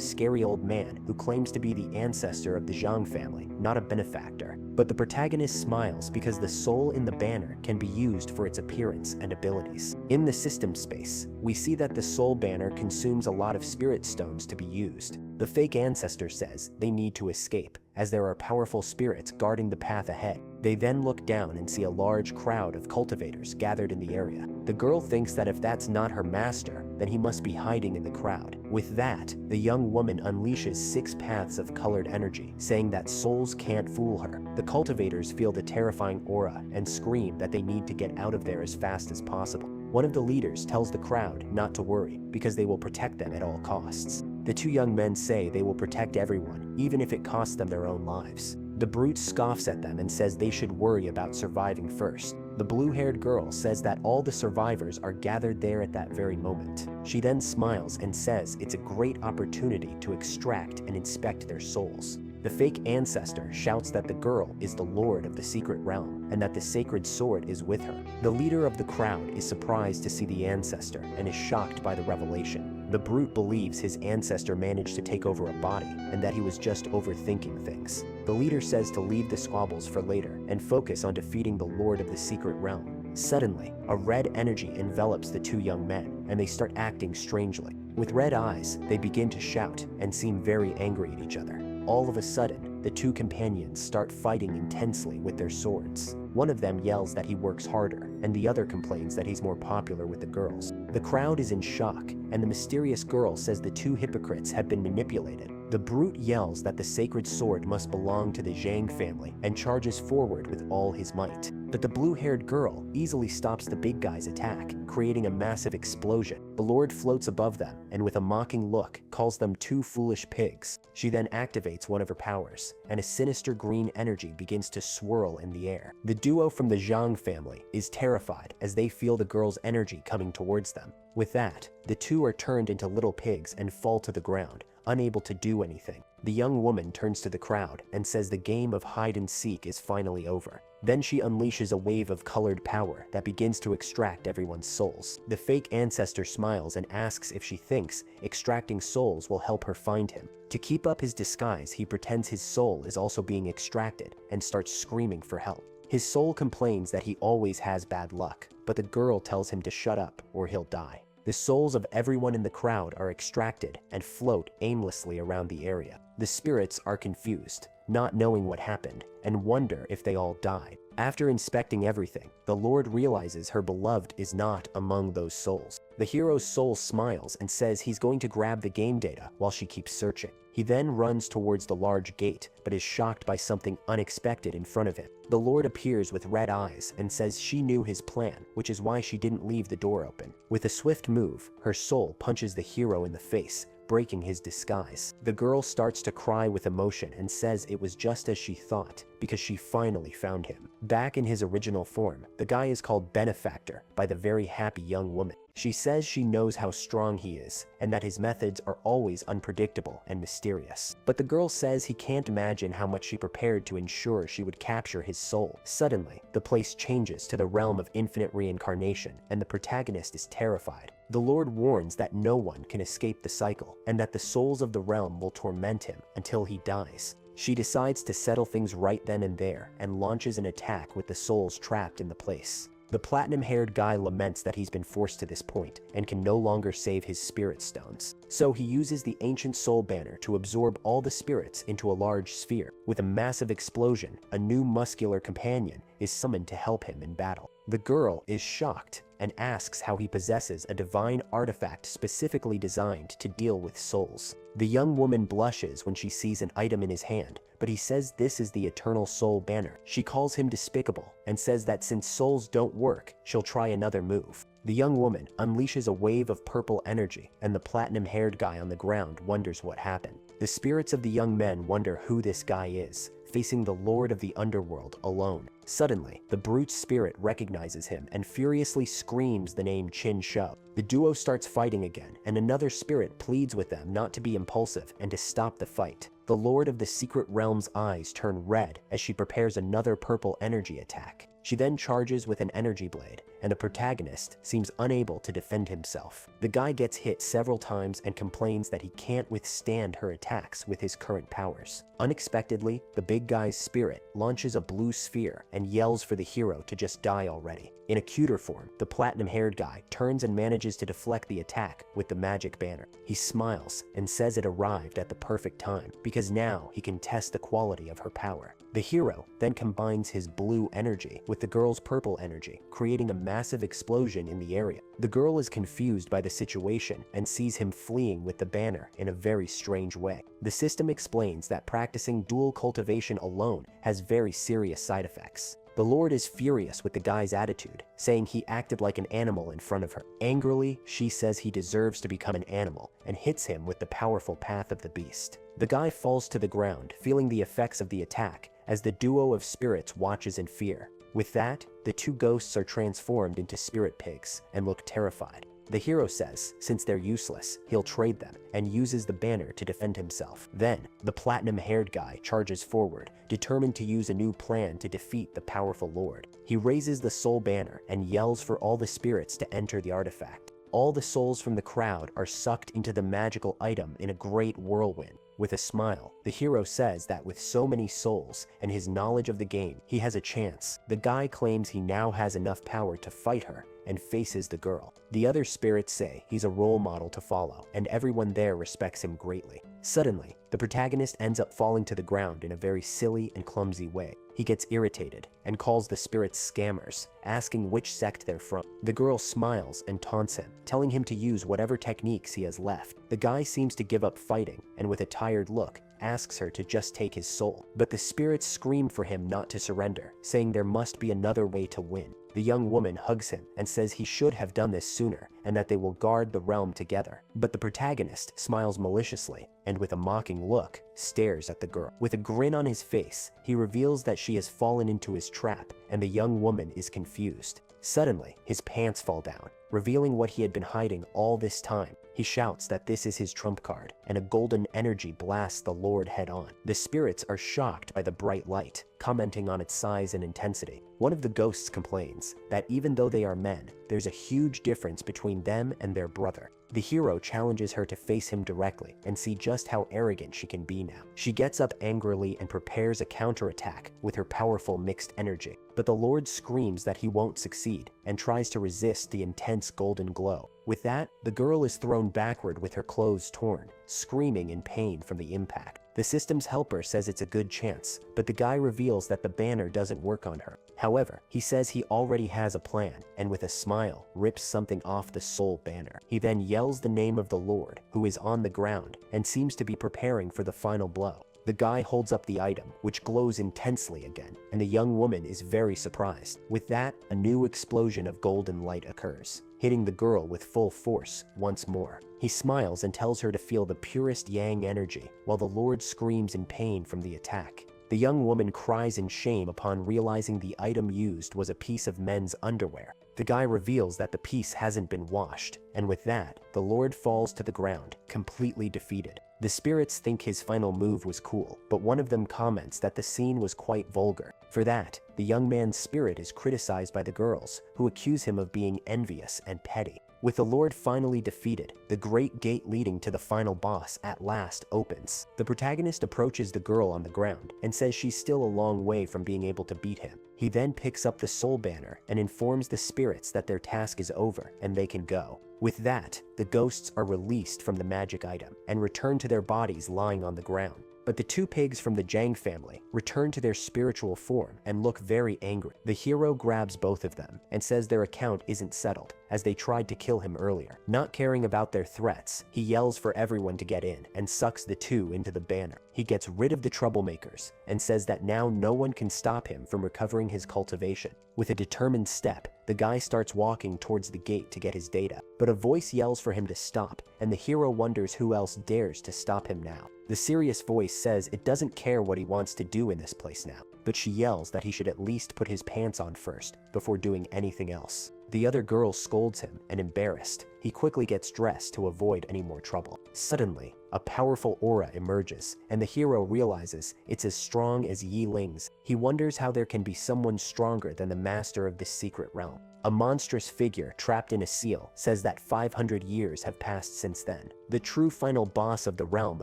scary old man who claims to be the ancestor of the Zhang family, not a benefactor. But the protagonist smiles because the soul in the banner can be used for its appearance and abilities. In the system space, we see that the soul banner consumes a lot of spirit stones to be used. The fake ancestor says they need to escape, as there are powerful spirits guarding the path ahead. They then look down and see a large crowd of cultivators gathered in the area. The girl thinks that if that's not her master, then he must be hiding in the crowd. With that, the young woman unleashes 6 paths of colored energy, saying that souls can't fool her. The cultivators feel the terrifying aura and scream that they need to get out of there as fast as possible. One of the leaders tells the crowd not to worry, because they will protect them at all costs. The 2 young men say they will protect everyone, even if it costs them their own lives. The brute scoffs at them and says they should worry about surviving first. The blue-haired girl says that all the survivors are gathered there at that very moment. She then smiles and says it's a great opportunity to extract and inspect their souls. The fake ancestor shouts that the girl is the lord of the secret realm and that the sacred sword is with her. The leader of the crowd is surprised to see the ancestor and is shocked by the revelation. The brute believes his ancestor managed to take over a body and that he was just overthinking things. The leader says to leave the squabbles for later and focus on defeating the lord of the secret realm. Suddenly, a red energy envelops the 2 young men and they start acting strangely. With red eyes, they begin to shout and seem very angry at each other. All of a sudden, the 2 companions start fighting intensely with their swords. One of them yells that he works harder, and the other complains that he's more popular with the girls. The crowd is in shock, and the mysterious girl says the 2 hypocrites have been manipulated. The brute yells that the sacred sword must belong to the Zhang family and charges forward with all his might. But the blue-haired girl easily stops the big guy's attack, creating a massive explosion. The Lord floats above them and with a mocking look calls them 2 foolish pigs. She then activates one of her powers, and a sinister green energy begins to swirl in the air. The duo from the Zhang family is terrified as they feel the girl's energy coming towards them. With that, the 2 are turned into little pigs and fall to the ground, unable to do anything. The young woman turns to the crowd and says the game of hide and seek is finally over. Then she unleashes a wave of colored power that begins to extract everyone's souls. The fake ancestor smiles and asks if she thinks extracting souls will help her find him. To keep up his disguise, he pretends his soul is also being extracted and starts screaming for help. His soul complains that he always has bad luck, but the girl tells him to shut up or he'll die. The souls of everyone in the crowd are extracted and float aimlessly around the area. The spirits are confused, not knowing what happened, and wonder if they all died. After inspecting everything, the Lord realizes her beloved is not among those souls. The hero's soul smiles and says he's going to grab the game data while she keeps searching. He then runs towards the large gate, but is shocked by something unexpected in front of him. The Lord appears with red eyes and says she knew his plan, which is why she didn't leave the door open. With a swift move, her soul punches the hero in the face, breaking his disguise. The girl starts to cry with emotion and says it was just as she thought, because she finally found him. Back in his original form, the guy is called Benefactor by the very happy young woman. She says she knows how strong he is, and that his methods are always unpredictable and mysterious. But the girl says he can't imagine how much she prepared to ensure she would capture his soul. Suddenly, the place changes to the realm of infinite reincarnation, and the protagonist is terrified. The Lord warns that no one can escape the cycle, and that the souls of the realm will torment him until he dies. She decides to settle things right then and there, and launches an attack with the souls trapped in the place. The platinum-haired guy laments that he's been forced to this point, and can no longer save his spirit stones. So he uses the ancient soul banner to absorb all the spirits into a large sphere. With a massive explosion, a new muscular companion is summoned to help him in battle. The girl is shocked and asks how he possesses a divine artifact specifically designed to deal with souls. The young woman blushes when she sees an item in his hand, but he says this is the Eternal Soul Banner. She calls him despicable and says that since souls don't work, she'll try another move. The young woman unleashes a wave of purple energy, and the platinum-haired guy on the ground wonders what happened. The spirits of the young men wonder who this guy is, facing the Lord of the Underworld alone. Suddenly, the brute's spirit recognizes him and furiously screams the name Chin Shou. The duo starts fighting again, and another spirit pleads with them not to be impulsive and to stop the fight. The Lord of the Secret Realm's eyes turn red as she prepares another purple energy attack. She then charges with an energy blade, and the protagonist seems unable to defend himself. The guy gets hit several times and complains that he can't withstand her attacks with his current powers. Unexpectedly, the big guy's spirit launches a blue sphere and yells for the hero to just die already. In a cuter form, the platinum-haired guy turns and manages to deflect the attack with the magic banner. He smiles and says it arrived at the perfect time, because now he can test the quality of her power. The hero then combines his blue energy with the girl's purple energy, creating a massive explosion in the area. The girl is confused by the situation and sees him fleeing with the banner in a very strange way. The system explains that practicing dual cultivation alone has very serious side effects. The Lord is furious with the guy's attitude, saying he acted like an animal in front of her. Angrily, she says he deserves to become an animal and hits him with the powerful path of the beast. The guy falls to the ground, feeling the effects of the attack, as the duo of spirits watches in fear. With that, the two ghosts are transformed into spirit pigs and look terrified. The hero says, since they're useless, he'll trade them, and uses the banner to defend himself. Then, the platinum-haired guy charges forward, determined to use a new plan to defeat the powerful Lord. He raises the soul banner and yells for all the spirits to enter the artifact. All the souls from the crowd are sucked into the magical item in a great whirlwind. With a smile, the hero says that with so many souls and his knowledge of the game, he has a chance. The guy claims he now has enough power to fight her and faces the girl. The other spirits say he's a role model to follow, and everyone there respects him greatly. Suddenly, the protagonist ends up falling to the ground in a very silly and clumsy way. He gets irritated and calls the spirits scammers, asking which sect they're from. The girl smiles and taunts him, telling him to use whatever techniques he has left. The guy seems to give up fighting, and with a tired look, asks her to just take his soul. But the spirits scream for him not to surrender, saying there must be another way to win. The young woman hugs him and says he should have done this sooner, and that they will guard the realm together. But the protagonist smiles maliciously, and with a mocking look, stares at the girl. With a grin on his face, he reveals that she has fallen into his trap, and the young woman is confused. Suddenly, his pants fall down, revealing what he had been hiding all this time. He shouts that this is his trump card, and a golden energy blasts the Lord head-on. The spirits are shocked by the bright light, commenting on its size and intensity. One of the ghosts complains that even though they are men, there's a huge difference between them and their brother. The hero challenges her to face him directly and see just how arrogant she can be now. She gets up angrily and prepares a counterattack with her powerful mixed energy. But the Lord screams that he won't succeed and tries to resist the intense golden glow. With that, the girl is thrown backward with her clothes torn, screaming in pain from the impact. The system's helper says it's a good chance, but the guy reveals that the banner doesn't work on her. However, he says he already has a plan, and with a smile, rips something off the soul banner. He then yells the name of the Lord, who is on the ground, and seems to be preparing for the final blow. The guy holds up the item, which glows intensely again, and the young woman is very surprised. With that, a new explosion of golden light occurs, hitting the girl with full force once more. He smiles and tells her to feel the purest yang energy, while the Lord screams in pain from the attack. The young woman cries in shame upon realizing the item used was a piece of men's underwear. The guy reveals that the piece hasn't been washed, and with that, the Lord falls to the ground, completely defeated. The spirits think his final move was cool, but one of them comments that the scene was quite vulgar. For that, the young man's spirit is criticized by the girls, who accuse him of being envious and petty. With the Lord finally defeated, the great gate leading to the final boss at last opens. The protagonist approaches the girl on the ground and says she's still a long way from being able to beat him. He then picks up the soul banner and informs the spirits that their task is over and they can go. With that, the ghosts are released from the magic item and return to their bodies lying on the ground. But the two pigs from the Jang family return to their spiritual form and look very angry. The hero grabs both of them and says their account isn't settled, as they tried to kill him earlier. Not caring about their threats, he yells for everyone to get in and sucks the two into the banner. He gets rid of the troublemakers and says that now no one can stop him from recovering his cultivation. With a determined step, the guy starts walking towards the gate to get his data, but a voice yells for him to stop, and the hero wonders who else dares to stop him now. The serious voice says it doesn't care what he wants to do in this place now, but she yells that he should at least put his pants on first before doing anything else. The other girl scolds him, and embarrassed, he quickly gets dressed to avoid any more trouble. Suddenly, a powerful aura emerges, and the hero realizes it's as strong as Yi Ling's. He wonders how there can be someone stronger than the master of this secret realm. A monstrous figure trapped in a seal says that 500 years have passed since then. The true final boss of the realm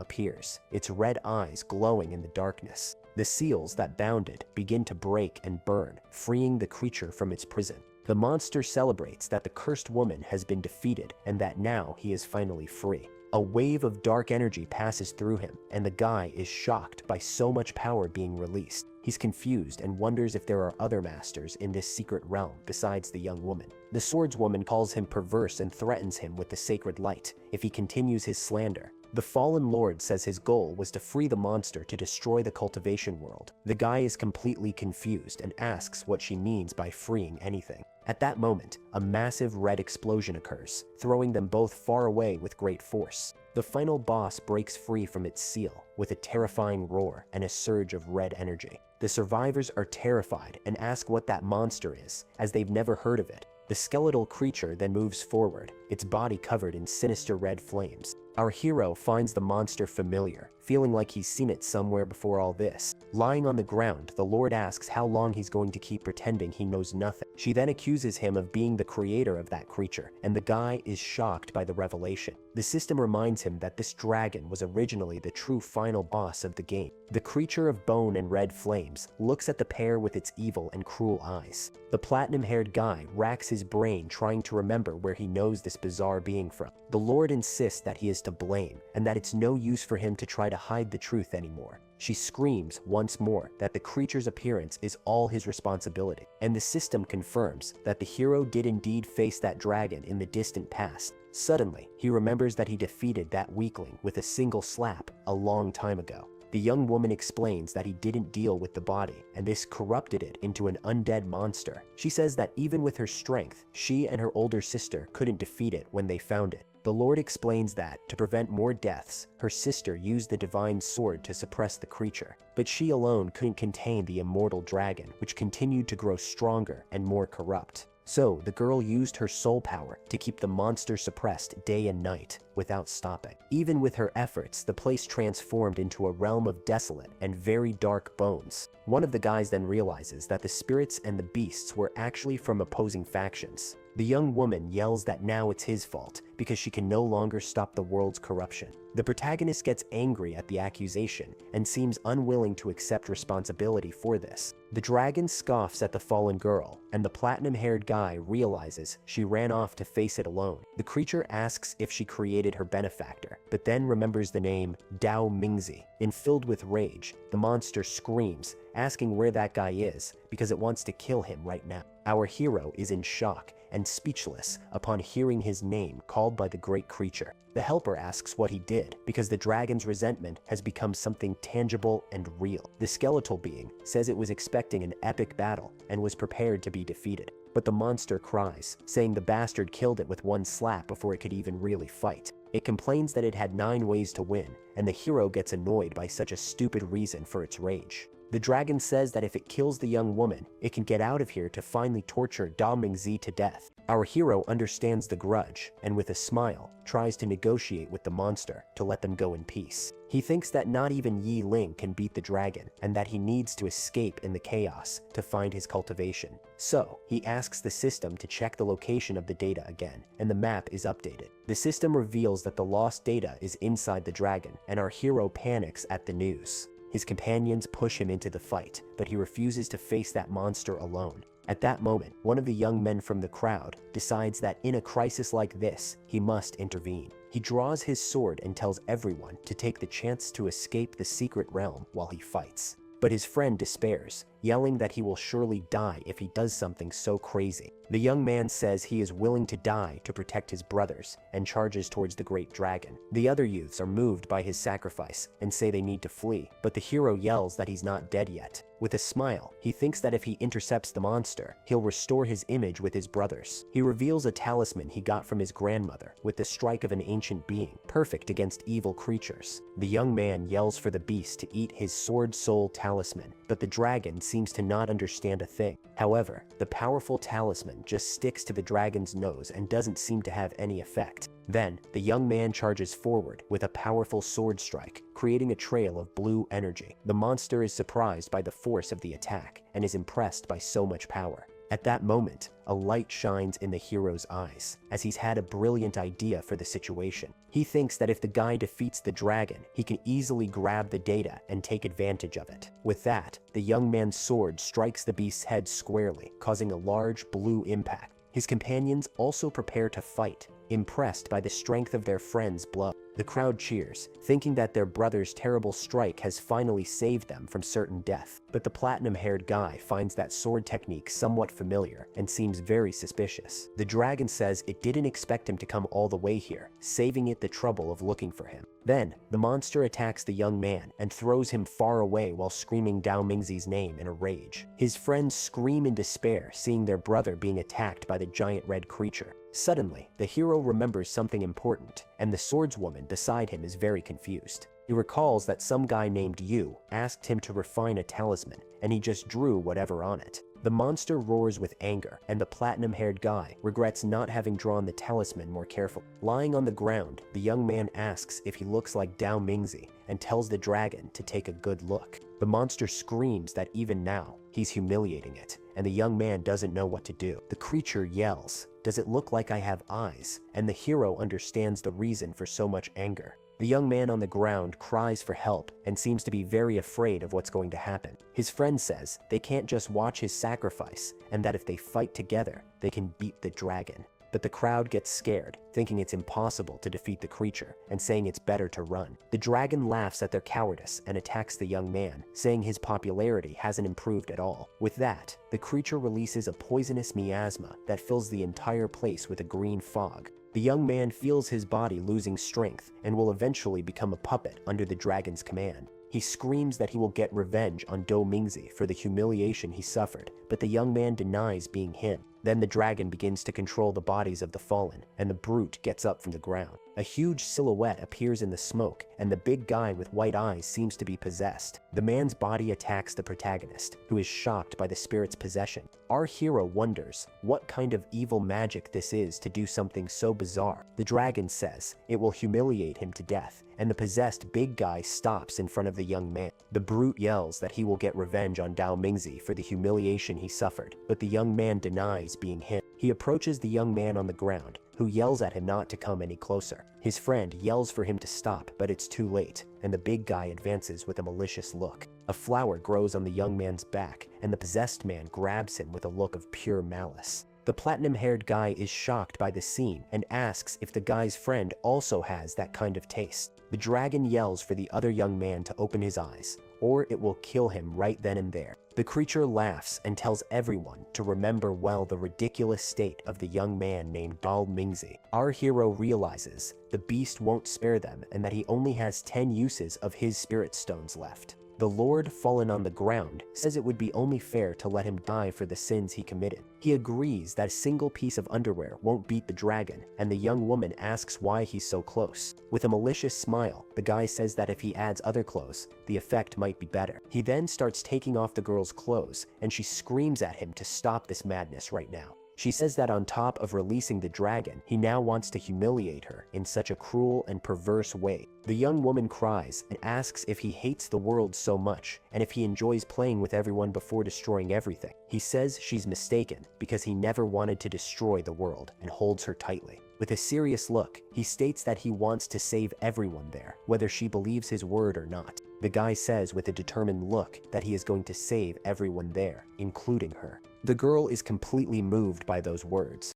appears, its red eyes glowing in the darkness. The seals that bound it begin to break and burn, freeing the creature from its prison. The monster celebrates that the cursed woman has been defeated and that now he is finally free. A wave of dark energy passes through him, and the guy is shocked by so much power being released. He's confused and wonders if there are other masters in this secret realm besides the young woman. The swordswoman calls him perverse and threatens him with the sacred light if he continues his slander. The fallen lord says his goal was to free the monster to destroy the cultivation world. The guy is completely confused and asks what she means by freeing anything. At that moment, a massive red explosion occurs, throwing them both far away with great force. The final boss breaks free from its seal with a terrifying roar and a surge of red energy. The survivors are terrified and ask what that monster is, as they've never heard of it. The skeletal creature then moves forward, its body covered in sinister red flames. Our hero finds the monster familiar, feeling like he's seen it somewhere before all this. Lying on the ground, the Lord asks how long he's going to keep pretending he knows nothing. She then accuses him of being the creator of that creature, and the guy is shocked by the revelation. The system reminds him that this dragon was originally the true final boss of the game. The creature of bone and red flames looks at the pair with its evil and cruel eyes. The platinum-haired guy racks his brain trying to remember where he knows this bizarre being from. The Lord insists that he is to blame, and that it's no use for him to try to hide the truth anymore. She screams once more that the creature's appearance is all his responsibility, and the system confirms that the hero did indeed face that dragon in the distant past. Suddenly, he remembers that he defeated that weakling with a single slap a long time ago. The young woman explains that he didn't deal with the body, and this corrupted it into an undead monster. She says that even with her strength, she and her older sister couldn't defeat it when they found it. The Lord explains that, to prevent more deaths, her sister used the divine sword to suppress the creature, but she alone couldn't contain the immortal dragon, which continued to grow stronger and more corrupt. So, the girl used her soul power to keep the monster suppressed day and night, without stopping. Even with her efforts, the place transformed into a realm of desolate and very dark bones. One of the guys then realizes that the spirits and the beasts were actually from opposing factions. The young woman yells that now it's his fault, because she can no longer stop the world's corruption. The protagonist gets angry at the accusation and seems unwilling to accept responsibility for this. The dragon scoffs at the fallen girl, and the platinum-haired guy realizes she ran off to face it alone. The creature asks if she created her benefactor, but then remembers the name Dao Mingzi. Filled with rage, the monster screams, asking where that guy is because it wants to kill him right now. Our hero is in shock and speechless upon hearing his name called by the great creature. The helper asks what he did because the dragon's resentment has become something tangible and real. The skeletal being says it was expecting an epic battle and was prepared to be defeated. But the monster cries, saying the bastard killed it with one slap before it could even really fight. It complains that it had 9 ways to win, and the hero gets annoyed by such a stupid reason for its rage. The dragon says that if it kills the young woman, it can get out of here to finally torture Dao Mingzi to death. Our hero understands the grudge, and with a smile, tries to negotiate with the monster to let them go in peace. He thinks that not even Yi Ling can beat the dragon, and that he needs to escape in the chaos to find his cultivation. So, he asks the system to check the location of the data again, and the map is updated. The system reveals that the lost data is inside the dragon, and our hero panics at the news. His companions push him into the fight, but he refuses to face that monster alone. At that moment, one of the young men from the crowd decides that in a crisis like this, he must intervene. He draws his sword and tells everyone to take the chance to escape the secret realm while he fights. But his friend despairs, yelling that he will surely die if he does something so crazy. The young man says he is willing to die to protect his brothers and charges towards the great dragon. The other youths are moved by his sacrifice and say they need to flee, but the hero yells that he's not dead yet. With a smile, he thinks that if he intercepts the monster, he'll restore his image with his brothers. He reveals a talisman he got from his grandmother with the strike of an ancient being, perfect against evil creatures. The young man yells for the beast to eat his sword soul talisman, but the dragon seems to not understand a thing. However, the powerful talisman just sticks to the dragon's nose and doesn't seem to have any effect. Then, the young man charges forward with a powerful sword strike, creating a trail of blue energy. The monster is surprised by the force of the attack and is impressed by so much power. At that moment, a light shines in the hero's eyes, as he's had a brilliant idea for the situation. He thinks that if the guy defeats the dragon, he can easily grab the data and take advantage of it. With that, the young man's sword strikes the beast's head squarely, causing a large blue impact. His companions also prepare to fight, impressed by the strength of their friend's blow. The crowd cheers, thinking that their brother's terrible strike has finally saved them from certain death. But the platinum-haired guy finds that sword technique somewhat familiar and seems very suspicious. The dragon says it didn't expect him to come all the way here, saving it the trouble of looking for him. Then, the monster attacks the young man and throws him far away while screaming Dao Mingzi's name in a rage. His friends scream in despair, seeing their brother being attacked by the giant red creature. Suddenly, the hero remembers something important, and the swordswoman beside him is very confused. He recalls that some guy named Yu asked him to refine a talisman, and he just drew whatever on it. The monster roars with anger, and the platinum-haired guy regrets not having drawn the talisman more carefully. Lying on the ground, the young man asks if he looks like Dao Mingzi and tells the dragon to take a good look. The monster screams that even now, he's humiliating it, and the young man doesn't know what to do. The creature yells, "Does it look like I have eyes?" And the hero understands the reason for so much anger. The young man on the ground cries for help and seems to be very afraid of what's going to happen. His friend says they can't just watch his sacrifice, and that if they fight together, they can beat the dragon. But the crowd gets scared, thinking it's impossible to defeat the creature, and saying it's better to run. The dragon laughs at their cowardice and attacks the young man, saying his popularity hasn't improved at all. With that, the creature releases a poisonous miasma that fills the entire place with a green fog. The young man feels his body losing strength and will eventually become a puppet under the dragon's command. He screams that he will get revenge on Dao Mingzi for the humiliation he suffered, but the young man denies being him. Then the dragon begins to control the bodies of the fallen, and the brute gets up from the ground. A huge silhouette appears in the smoke, and the big guy with white eyes seems to be possessed. The man's body attacks the protagonist, who is shocked by the spirit's possession. Our hero wonders what kind of evil magic this is to do something so bizarre. The dragon says it will humiliate him to death, and the possessed big guy stops in front of the young man. The brute yells that he will get revenge on Dao Mingzi for the humiliation he suffered, but the young man denies being him. He approaches the young man on the ground, who yells at him not to come any closer. His friend yells for him to stop, but it's too late, and the big guy advances with a malicious look. A flower grows on the young man's back, and the possessed man grabs him with a look of pure malice. The platinum-haired guy is shocked by the scene and asks if the guy's friend also has that kind of taste. The dragon yells for the other young man to open his eyes, or it will kill him right then and there. The creature laughs and tells everyone to remember well the ridiculous state of the young man named Dal Mingzi. Our hero realizes the beast won't spare them and that he only has 10 uses of his spirit stones left. The Lord, fallen on the ground, says it would be only fair to let him die for the sins he committed. He agrees that a single piece of underwear won't beat the dragon, and the young woman asks why he's so close. With a malicious smile, the guy says that if he adds other clothes, the effect might be better. He then starts taking off the girl's clothes, and she screams at him to stop this madness right now. She says that on top of releasing the dragon, he now wants to humiliate her in such a cruel and perverse way. The young woman cries and asks if he hates the world so much and if he enjoys playing with everyone before destroying everything. He says she's mistaken because he never wanted to destroy the world and holds her tightly. With a serious look, he states that he wants to save everyone there, whether she believes his word or not. The guy says with a determined look that he is going to save everyone there, including her. The girl is completely moved by those words,